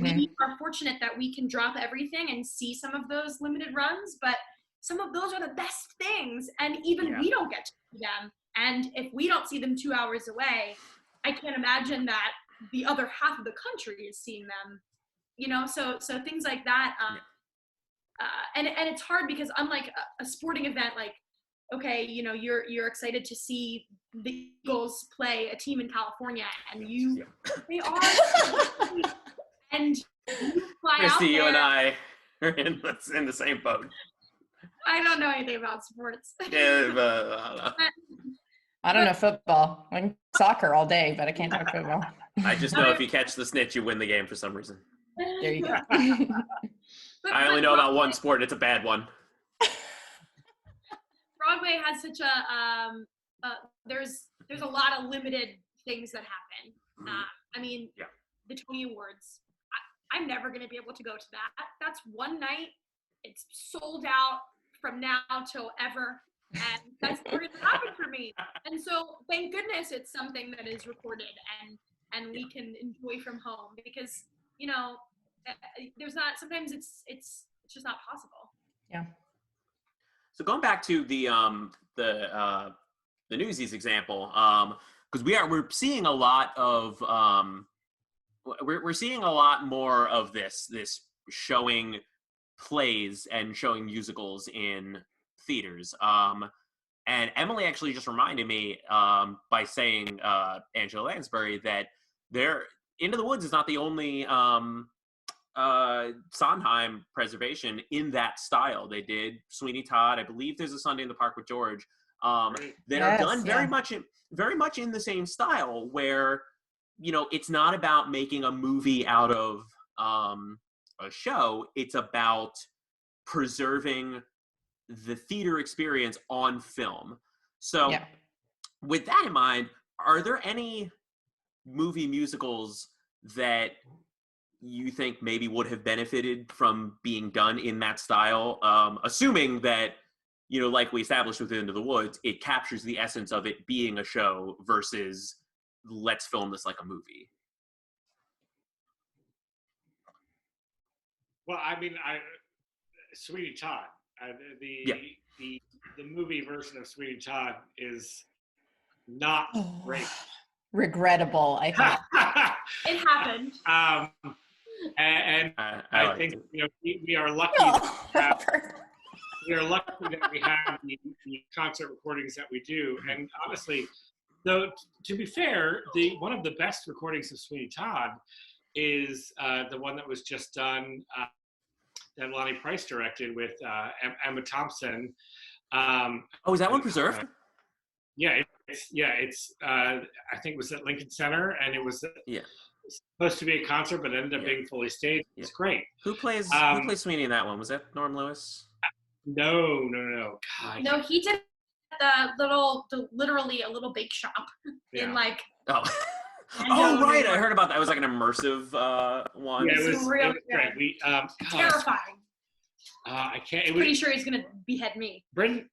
we are fortunate that we can drop everything and see some of those limited runs, but some of those are the best things, and even we don't get to see them. And if we don't see them 2 hours away, I can't imagine that the other half of the country is seeing them, you know? So things like that. And it's hard because unlike a sporting event, like, okay, you know, you're excited to see the Eagles play a team in California, and they are, and you fly out Christy, there. you and I are in the same boat. I don't know anything about sports. Yeah, but, I don't know football. I can soccer all day, but I can't talk football. I just know if you catch the snitch, you win the game for some reason. There you go. I only know about one sport. It's a bad one. Broadway has such a there's a lot of limited things that happen. I mean, the Tony Awards. I'm never going to be able to go to that. That's one night. It's sold out from now till ever, and that's never going to happen for me. And so, thank goodness it's something that is recorded and we can enjoy from home, because, you know, there's not, sometimes it's just not possible. Yeah. So going back to the Newsies example, because we're seeing a lot of we're seeing a lot more of this showing plays and showing musicals in theaters. And Emily actually just reminded me by saying Angela Lansbury that Into the Woods is not the only Sondheim preservation in that style. They did Sweeney Todd. I believe there's a Sunday in the Park with George that are done very much in the same style, where, you know, it's not about making a movie out of a show. It's about preserving the theater experience on film. So with that in mind, are there any movie musicals that you think maybe would have benefited from being done in that style, assuming that, you know, like we established with Into the Woods, it captures the essence of it being a show versus let's film this like a movie? Well, I mean, Sweeney Todd, the movie version of Sweeney Todd is not great. Regrettable, I think. It happened. And I think you know we are lucky. We are lucky that we have the concert recordings that we do. And honestly, though, to be fair, one of the best recordings of Sweeney Todd is the one that was just done that Lonnie Price directed with Emma Thompson. Is that one preserved? It's I think it was at Lincoln Center, and it was supposed to be a concert, but ended up being fully staged. It's great. Who plays Sweeney in that one? Was that Norm Lewis? No. God. No, he did literally a little bake shop in like. Oh. Right. I heard about that. It was like an immersive one. Yeah, it was great. Terrifying. I can't. Pretty sure he's gonna behead me. Bryn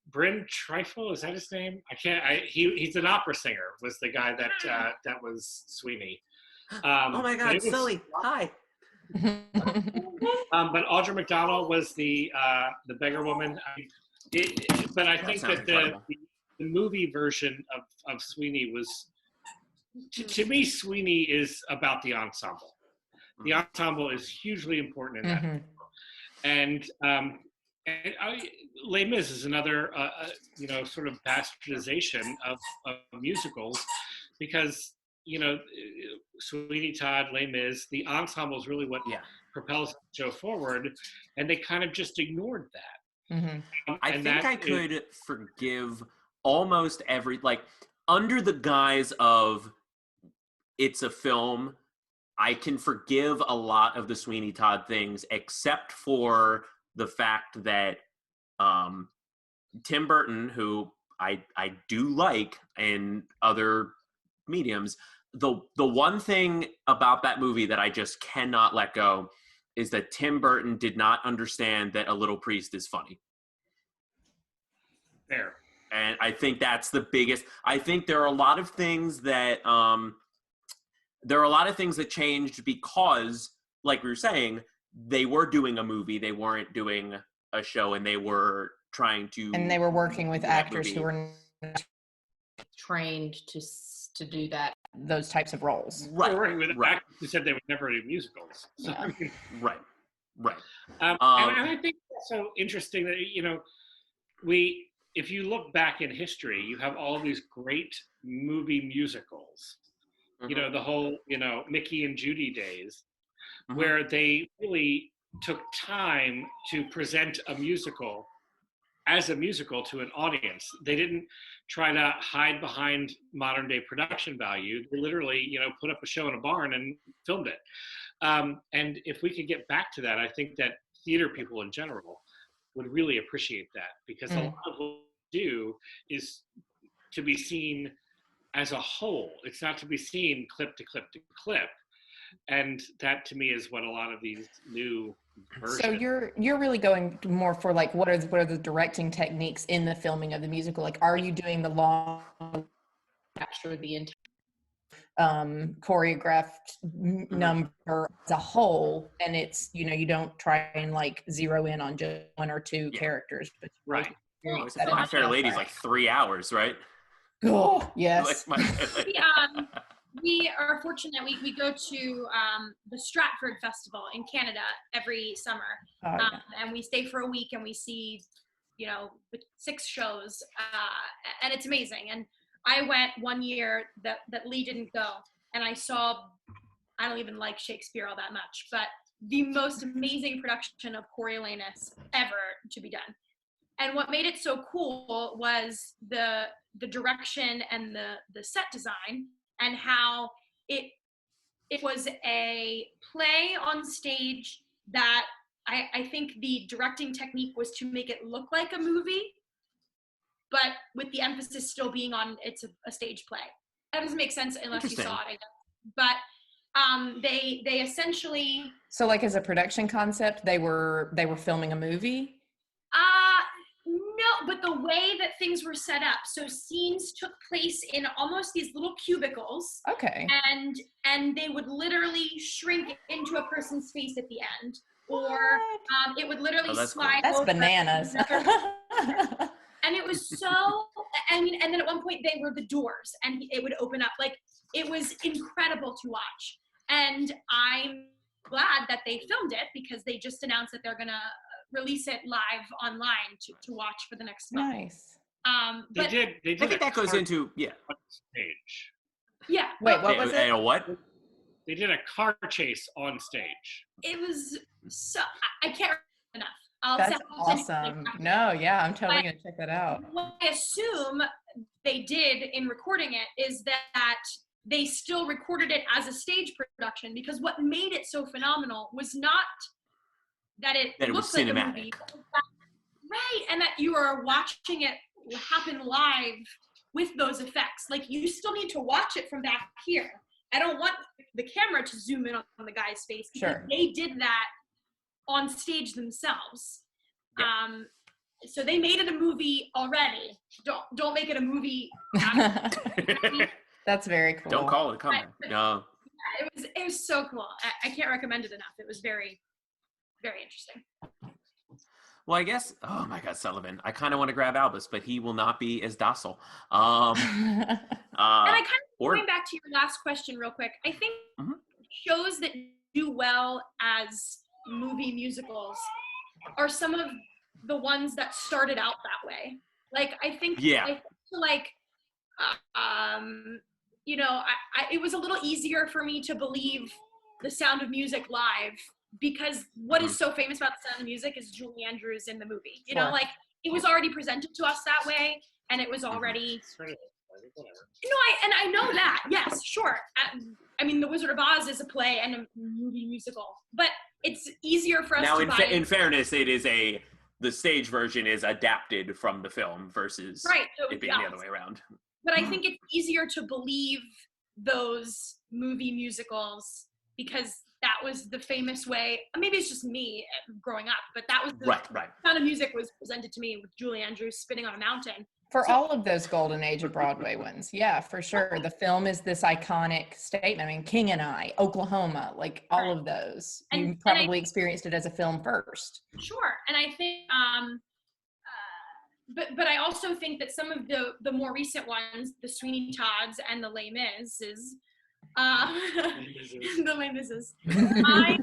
Trifle, is that his name? I can't. He's an opera singer. Was the guy that was Sweeney. Oh my God, Sully! Hi. But Audra McDonald was the beggar woman. But I think that the movie version of Sweeney was, to me, Sweeney is about the ensemble. The ensemble is hugely important in that. And Les Mis is another, sort of bastardization of musicals, because, you know, Sweeney Todd, Les Mis, the ensemble is really what propels the show forward, and they kind of just ignored that. I think I could forgive almost under the guise of it's a film, I can forgive a lot of the Sweeney Todd things, except for the fact that Tim Burton, who I do like in other mediums, the one thing about that movie that I just cannot let go is that Tim Burton did not understand that A Little Priest is funny. Fair. And I think that's the biggest. I think there are a lot of things that changed because, like we were saying, they were doing a movie, they weren't doing a show, and they were trying to. And they were working with actors who were trained to do that. Those types of roles. Right. They were working with actors who said they would never do musicals. So, Yeah. Right. And I think it's so interesting that, if you look back in history, you have all these great movie musicals, the whole, Mickey and Judy days, where they really took time to present a musical as a musical to an audience. They didn't try to hide behind modern day production value. They literally, put up a show in a barn and filmed it. And if we could get back to that, I think that theater people in general would really appreciate that, because a lot of what we do is to be seen as a whole. It's not to be seen clip to clip to clip. And that to me is what a lot of these new versions. So you're really going more for like what are the directing techniques in the filming of the musical? Like, are you doing the long Capture the entire choreographed number as a whole, and it's you don't try and like zero in on just one or two characters, but right. My Fair Lady's like 3 hours, right? Oh yes. We are fortunate. We go to the Stratford Festival in Canada every summer, and we stay for a week and we see, 6 shows, and it's amazing. And I went one year that Lee didn't go, and I saw. I don't even like Shakespeare all that much, but the most amazing production of Coriolanus ever to be done. And what made it so cool was the direction and the set design, and how it was a play on stage that I think the directing technique was to make it look like a movie, but with the emphasis still being on it's a stage play. That doesn't make sense unless you saw it, I guess. But they essentially. So like as a production concept, they were filming a movie? No, but the way that things were set up, so scenes took place in almost these little cubicles. Okay. And they would literally shrink into a person's face at the end, or it would literally slide. That's over. bananas. And it was so. And then at one point they were the doors, and it would open up. Like, it was incredible to watch. And I'm glad that they filmed it, because they just announced that they're gonna release it live online to watch for the next month. Nice. But They did. I think that goes into stage. Yeah. Wait, what was it? And what? They did a car chase on stage. It was so. I can't remember enough. That's awesome. No, yeah, I'm totally gonna check that out. What I assume they did in recording it is that they still recorded it as a stage production, because what made it so phenomenal was not that it was looked like cinematic. a movie, right? And that you are watching it happen live with those effects. Like, you still need to watch it from back here. I don't want the camera to zoom in on the guy's face, because they did that on stage themselves. Yeah. So they made it a movie already. Don't make it a movie. That's very cool. Don't call it coming. No. Yeah, it was so cool. I can't recommend it enough. It was very, very interesting. Well, I guess, oh my God, Sullivan, I kind of want to grab Albus, but he will not be as docile. And I going back to your last question real quick, I think shows that do well as movie musicals are some of the ones that started out that way. Like, I think, it was a little easier for me to believe The Sound of Music live, because what is so famous about The Sound of Music is Julie Andrews in the movie. You know, like, it was already presented to us that way, and it was already. I know that. Yes, sure. I mean, The Wizard of Oz is a play and a movie musical, but it's easier for us now, to buy. In fairness, it is the stage version is adapted from the film versus it being the other way around. But I think it's easier to believe those movie musicals because that was the famous way. Maybe it's just me growing up, but that was the Sound of Music was presented to me with Julie Andrews spinning on a mountain. For all of those golden age of Broadway ones. Yeah, for sure. The film is this iconic statement. I mean, King and I, Oklahoma, like all of those. You probably experienced it as a film first. Sure. And I think, but I also think that some of the more recent ones, the Sweeney Todds and the Les Mis, the Les Mis, I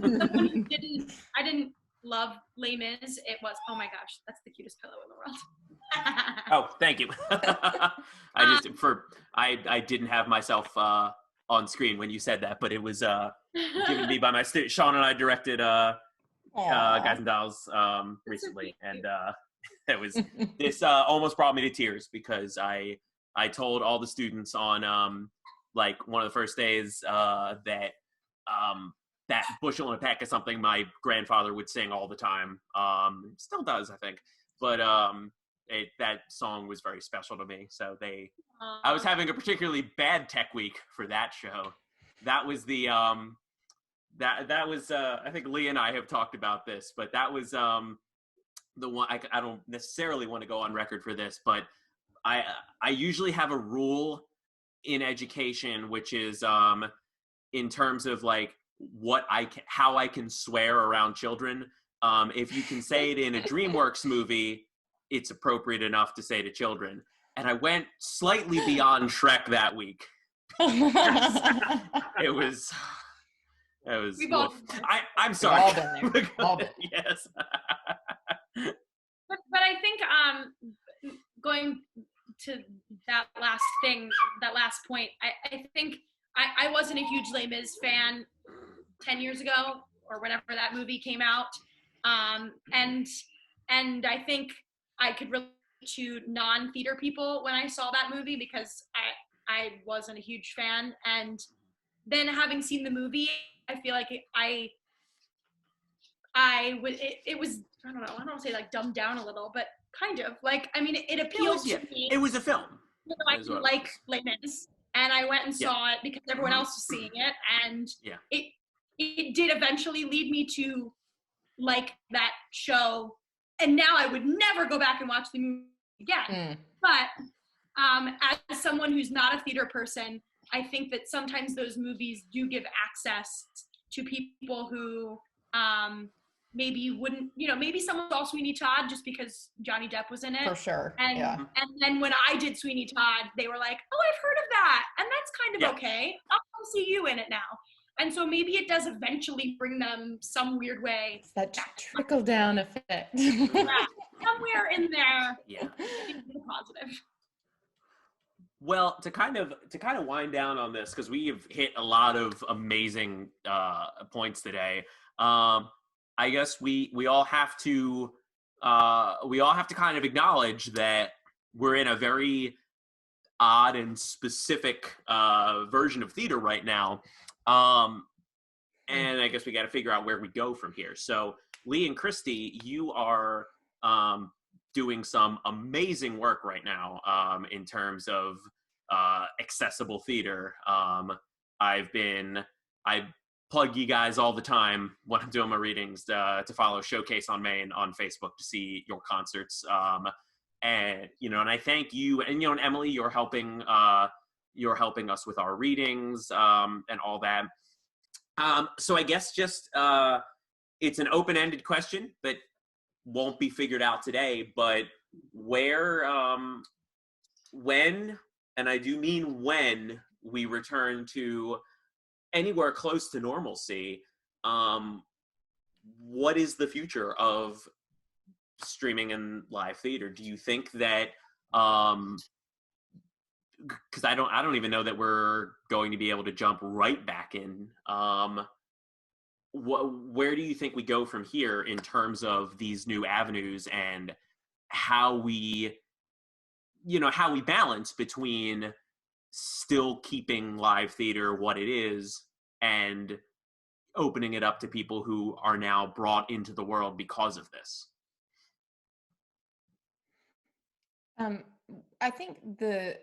didn't love Les Mis. It was, oh my gosh, that's the cutest pillow in the world. Oh, thank you. I didn't have myself on screen when you said that, but it was given to me by my student. Sean and I directed Guys and Dolls recently, and it was this almost brought me to tears because I told all the students on like one of the first days that that Bushel and a Peck is something my grandfather would sing all the time. Still does, I think, but that song was very special to me. So I was having a particularly bad tech week for that show. That was the that was I think Lee and I have talked about this, but that was the one. I don't necessarily want to go on record for this, but I usually have a rule in education, which is in terms of like how I can swear around children. If you can say it in a DreamWorks movie, it's appropriate enough to say to children. And I went slightly beyond Shrek that week. It was. I'm sorry. We've all been there. All been. Yes. But I think going to that last point, I think I wasn't a huge Les Mis fan 10 years ago or whenever that movie came out. And I think I could relate to non-theater people when I saw that movie because I wasn't a huge fan. And then having seen the movie, I feel like it was, I don't know, I don't want to say like dumbed down a little, but kind of like, I mean, it appealed to me. It was a film. I didn't like Les Mis, and I went and saw it because everyone else was seeing it, and it did eventually lead me to like that show. And now I would never go back and watch the movie again. But as someone who's not a theater person, I think that sometimes those movies do give access to people who maybe wouldn't, maybe someone saw Sweeney Todd just because Johnny Depp was in it. For sure. And then when I did Sweeney Todd, they were like, oh, I've heard of that. And that's kind of okay. I'll come see you in it now. And so maybe it does eventually bring them some weird way. It's that trickle down effect. Yeah, somewhere in there. Yeah. It's positive. Well, to kind of wind down on this, because we have hit a lot of amazing points today. I guess we all have to kind of acknowledge that we're in a very odd and specific version of theater right now. And I guess we got to figure out where we go from here. So Lee and Christy, you are doing some amazing work right now in terms of accessible theater. I plug you guys all the time when I'm doing my readings to follow Showcase on Main on Facebook to see your concerts. And I thank you, and and Emily, you're helping us with our readings and all that. So I guess just it's an open-ended question that won't be figured out today, but where, when, and I do mean when, we return to anywhere close to normalcy, what is the future of streaming and live theater? Do you think that because I don't even know that we're going to be able to jump right back in. Where do you think we go from here in terms of these new avenues and how we balance between still keeping live theater what it is and opening it up to people who are now brought into the world because of this? I think the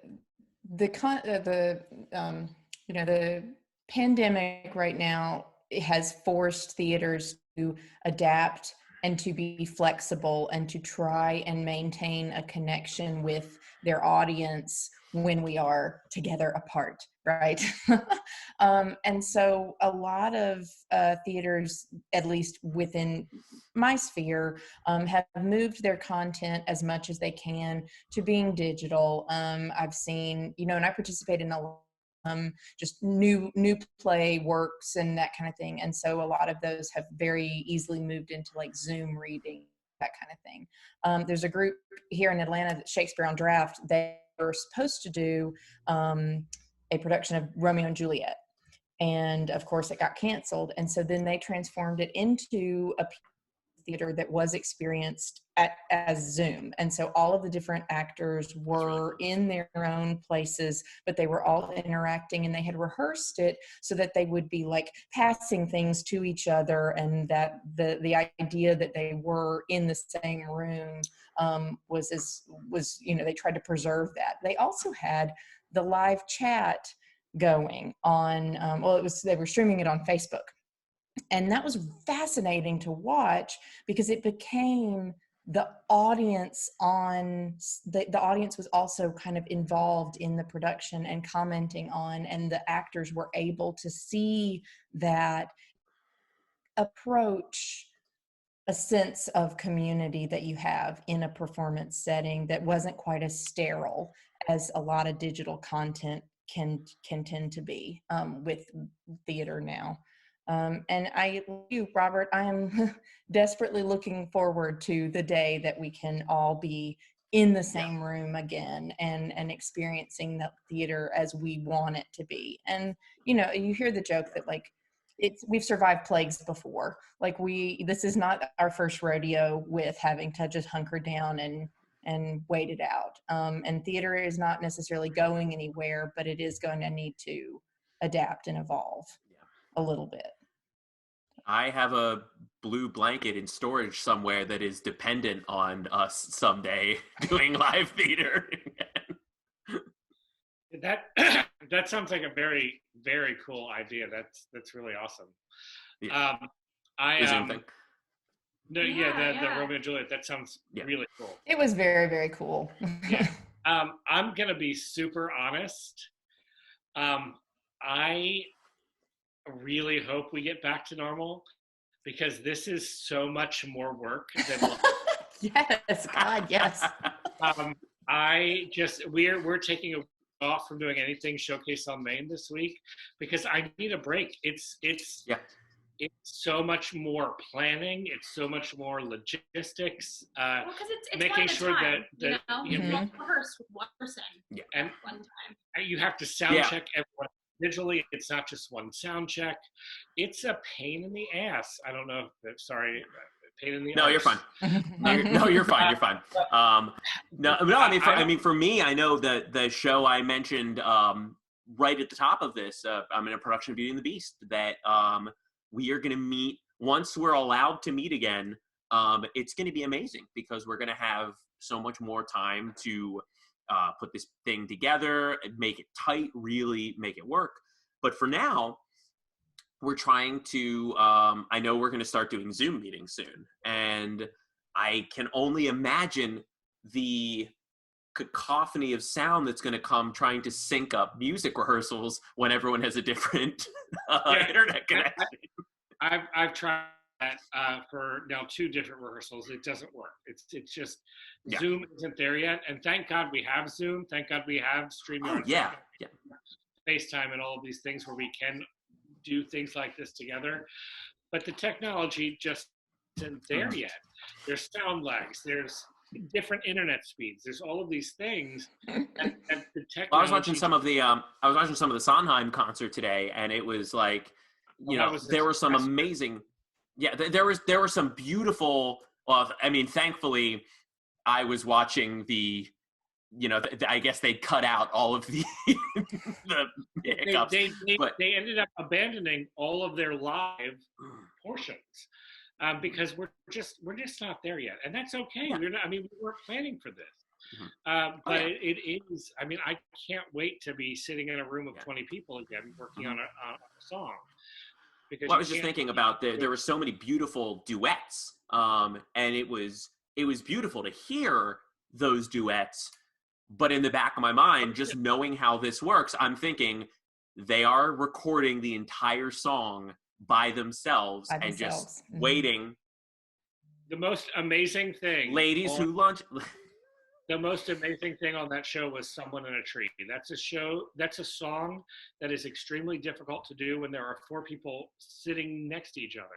pandemic right now has forced theaters to adapt and to be flexible and to try and maintain a connection with their audience when we are together apart, right? And so a lot of theaters, at least within my sphere, have moved their content as much as they can to being digital. I've seen, and I participate in just new play works and that kind of thing. And so a lot of those have very easily moved into like Zoom reading, that kind of thing. There's a group here in Atlanta, Shakespeare on Draft. They were supposed to do a production of Romeo and Juliet. And of course it got canceled. And so then they transformed it into a theater that was experienced as Zoom. And so all of the different actors were in their own places, but they were all interacting, and they had rehearsed it so that they would be like passing things to each other, and that the idea that they were in the same room was they tried to preserve that. They also had the live chat going on, they were streaming it on Facebook. And that was fascinating to watch, because it became the audience the audience was also kind of involved in the production and commenting on, and the actors were able to see that approach a sense of community that you have in a performance setting that wasn't quite as sterile as a lot of digital content can tend to be with theater now. And Robert, I am desperately looking forward to the day that we can all be in the same room again and experiencing the theater as we want it to be. And, you hear the joke that like, we've survived plagues before. Like this is not our first rodeo with having to just hunker down and wait it out. And theater is not necessarily going anywhere, but it is going to need to adapt and evolve a little bit. I have a blue blanket in storage somewhere that is dependent on us someday doing live theater. That sounds like a very, very cool idea. That's really awesome. Yeah. The Romeo and Juliet, that sounds really cool. It was very, very cool. Yeah. I'm gonna be super honest. I really hope we get back to normal, because this is so much more work than Yes, God, yes. We're taking a off from doing anything Showcase on Main this week, because I need a break. It's so much more planning. It's so much more logistics. Because it's making sure time, that you rehearse with one person and one time. You have to sound check everyone visually. It's not just one sound check. It's a pain in the ass. I don't know. Pain in the No, arse. you're fine. No, you're fine. You're fine. I mean, for me, I know that the show I mentioned right at the top of this, I'm in a production of Beauty and the Beast, that we are going to meet once we're allowed to meet again. It's going to be amazing, because we're going to have so much more time to put this thing together and make it tight, really make it work. But for now, we're trying to, I know we're going to start doing Zoom meetings soon. And I can only imagine the cacophony of sound that's going to come trying to sync up music rehearsals when everyone has a different internet connection. I've tried that for now 2 different rehearsals. It doesn't work. It's just Zoom isn't there yet. And thank God we have Zoom. Thank God we have StreamYard, FaceTime, and all of these things where we can do things like this together. But the technology just isn't there yet. There's sound lags. There's different internet speeds. There's all of these things. And the technology. I was watching some of the Sondheim concert today, and it was like, there were some amazing. Yeah, there were some beautiful. Well, I mean, thankfully, I was watching the. I guess they cut out all of the hiccups. They ended up abandoning all of their live portions because we're just not there yet, and that's okay. Yeah. We weren't planning for this, but it is. I mean, I can't wait to be sitting in a room of 20 people again working on a song. Because I was just thinking about there were so many beautiful duets and it was beautiful to hear those duets. But in the back of my mind, just knowing how this works, I'm thinking they are recording the entire song by themselves and just waiting. The most amazing thing, ladies who lunch. The most amazing thing on that show was Someone in a Tree. That's a song that is extremely difficult to do when there are four people sitting next to each other.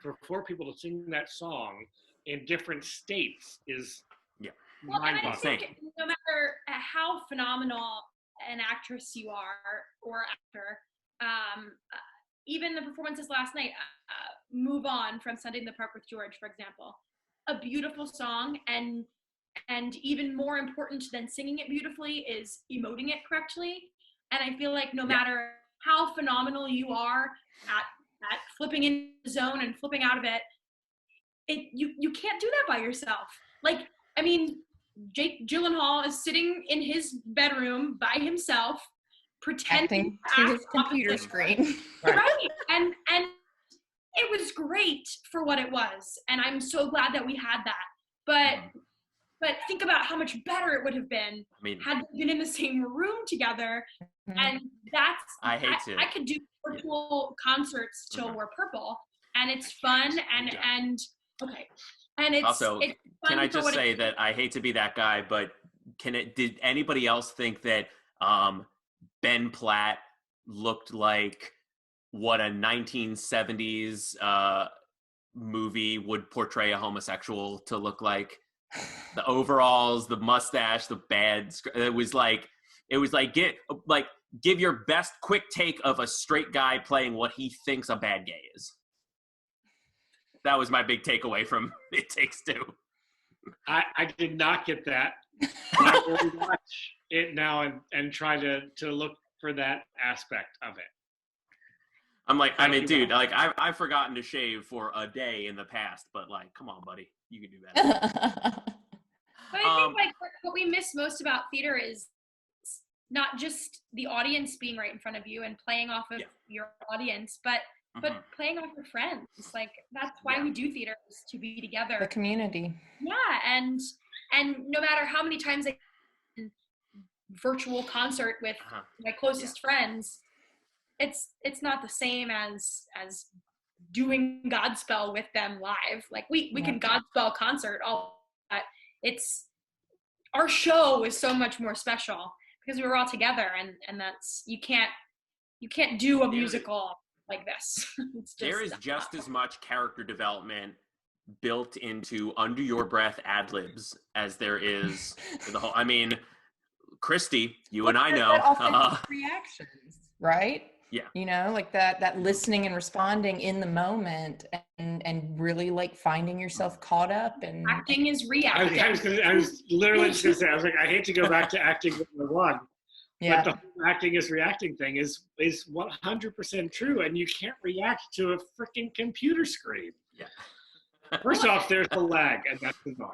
For four people to sing that song in different states is mind-boggling. I think no matter how phenomenal an actress you are or actor, even the performances last night, Move On from Sunday in the Park with George, for example, a beautiful song, and even more important than singing it beautifully is emoting it correctly. And I feel like no matter how phenomenal you are at flipping in the zone and flipping out of it, you can't do that by yourself. Like, I mean, Jake Gyllenhaal is sitting in his bedroom by himself, pretending to his computer screen. Right. And it was great for what it was. And I'm so glad that we had that. But think about how much better it would have been had they been in the same room together. And I could do virtual concerts till we're purple, and it's fun and okay. And it's also, it's can I just say that I hate to be that guy, but did anybody else think that Ben Platt looked like what a 1970s movie would portray a homosexual to look like? The overalls, the mustache, the bad. It was like give your best quick take of a straight guy playing what he thinks a bad gay is. That was my big takeaway from It Takes Two. I did not get that. I will watch it now and try to look for that aspect of it. I'm like, dude, like I've forgotten to shave for a day in the past, but like, come on, buddy, you can do better. But I think like what we miss most about theater is not just the audience being right in front of you and playing off of your audience, but playing off your friends. Like that's why we do theater, is to be together. The community. Yeah, and no matter how many times I virtual concert with my closest friends, it's not the same as doing Godspell with them live. Like we can Godspell concert all that. It's our show is so much more special because we were all together, and that's you can't do a musical like this. There is just as much character development built into under your breath ad libs as there is the whole. I mean, Christy, you and I know reactions, right? Yeah. You know, like that listening and responding in the moment and really like finding yourself caught up and acting is reacting. I was literally just gonna say, I was like, I hate to go back to acting 101. Yeah. But the whole acting is reacting thing is 100% true, and you can't react to a freaking computer screen. Yeah. First off, there's a lag, and that's annoying.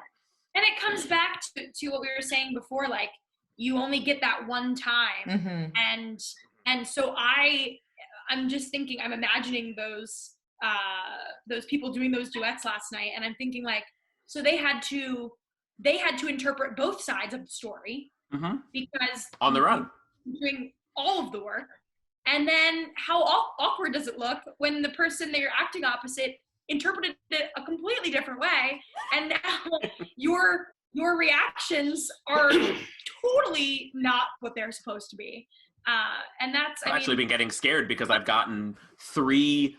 And it comes back to what we were saying before, like you only get that one time, and so I'm just thinking, I'm imagining those people doing those duets last night, and I'm thinking like, so they had to interpret both sides of the story because on their own, doing all of the work, and then how awkward does it look when the person that you're acting opposite interpreted it a completely different way, and now your reactions are totally not what they're supposed to be. And that's I've actually been getting scared because I've gotten 3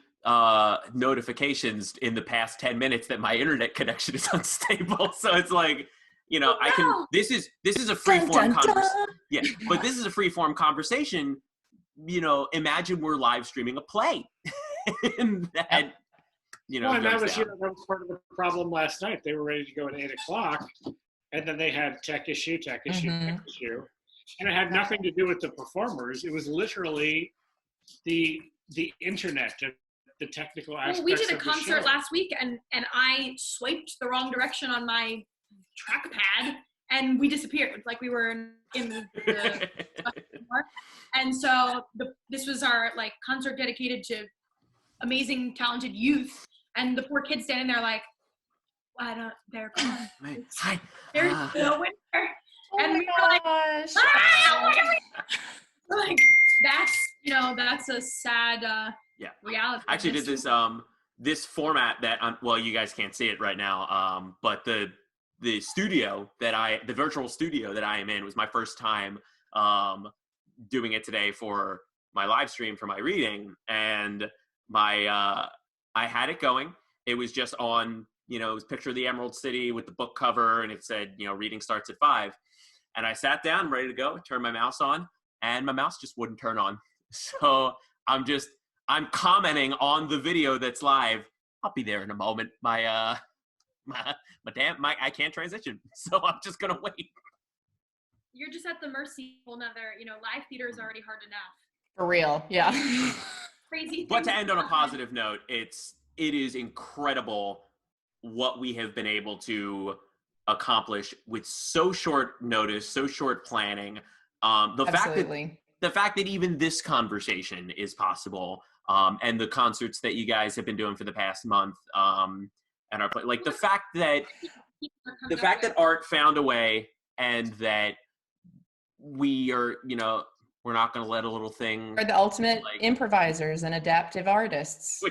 notifications in the past 10 minutes that my internet connection is unstable. So it's like, you know, this is a free form conversation. Yeah, but this is a free form conversation. You know, imagine we're live streaming a play. And that, you know, that was part of the problem last night. They were ready to go at 8:00, and then they had tech issue. And it had nothing to do with the performers. It was literally the internet, the technical aspects. Well, we did a concert last week, and I swiped the wrong direction on my trackpad, and we disappeared. Like we were in the and so this was our like concert dedicated to amazing, talented youth, and the poor kids standing there like, they're gone. Hi. There's no winter. Oh And my we were like, gosh. look at me. Like, that's a sad Yeah. reality. I actually did this this format that well, you guys can't see it right now, but the virtual studio that I am in was my first time doing it today for my live stream for my reading, and I had it going. It was just on, it was picture of the Emerald City with the book cover, and it said, reading starts at 5. And I sat down ready to go, turned my mouse on, and my mouse just wouldn't turn on. So I'm commenting on the video that's live. I'll be there in a moment. I can't transition, so I'm just gonna wait. You're just at the mercy of another, live theater is already hard enough. For real, yeah. Crazy. But to end on a positive note, it is incredible what we have been able to accomplish with so short notice, so short planning. Absolutely. The fact that even this conversation is possible, and the concerts that you guys have been doing for the past month, and the fact that art found a way, and that we are, we're not going to let a little thing. We're the ultimate improvisers and adaptive artists,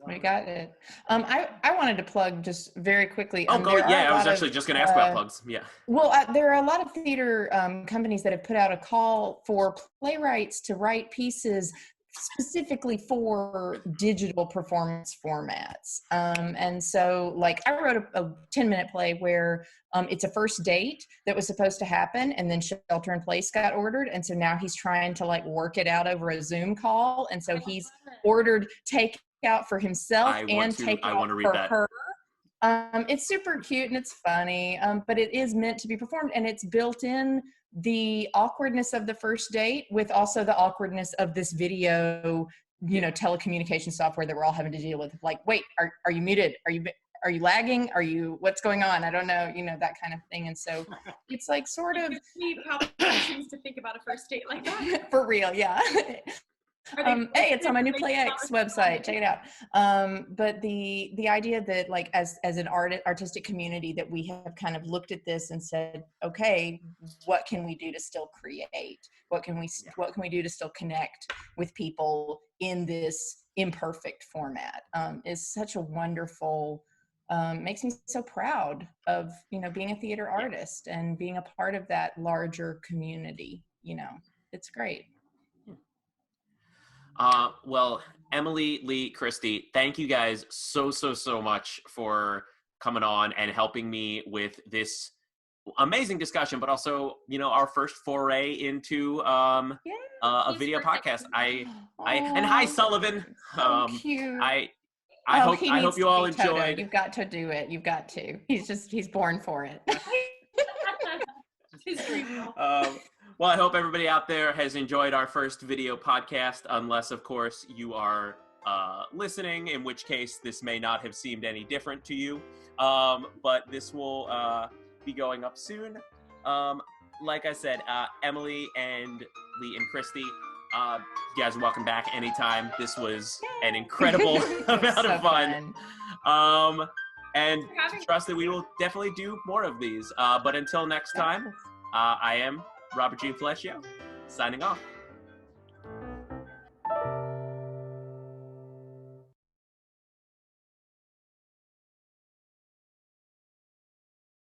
We got it. I wanted to plug just very quickly. I was actually just going to ask about plugs. Yeah. Well, there are a lot of theater companies that have put out a call for playwrights to write pieces specifically for digital performance formats. And so, I wrote a 10-minute play where it's a first date that was supposed to happen, and then Shelter in Place got ordered. And so now he's trying to work it out over a Zoom call. And so he's ordered take out for himself and take out for her. It's super cute and it's funny, but it is meant to be performed, and it's built in the awkwardness of the first date with also the awkwardness of this video, telecommunication software that we're all having to deal with. Wait, are you muted? Are you lagging? What's going on? I don't know, that kind of thing. And so it's sort of things to think about a first date like that. For real, yeah. Hey, it's on my new PlayX website. Check it out. But the idea that as an artistic community that we have kind of looked at this and said, okay, what can we do to still create? What can we do to still connect with people in this imperfect format? Is such a wonderful, makes me so proud of, being a theater artist and being a part of that larger community. It's great. Well, Emily, Lee, Christy, thank you guys so much for coming on and helping me with this amazing discussion, but also, our first foray into a video podcast. And hi, Sullivan. Cute. I hope you all enjoyed. Toto. You've got to do it. You've got to. He's born for it. Well, I hope everybody out there has enjoyed our first video podcast, unless, of course, you are listening, in which case this may not have seemed any different to you. But this will be going up soon. Like I said, Emily and Lee and Christy, you guys are welcome back anytime. This was an incredible amount of fun. And trust that we will definitely do more of these. But until next time, I am Robert G. Flecchio, signing off.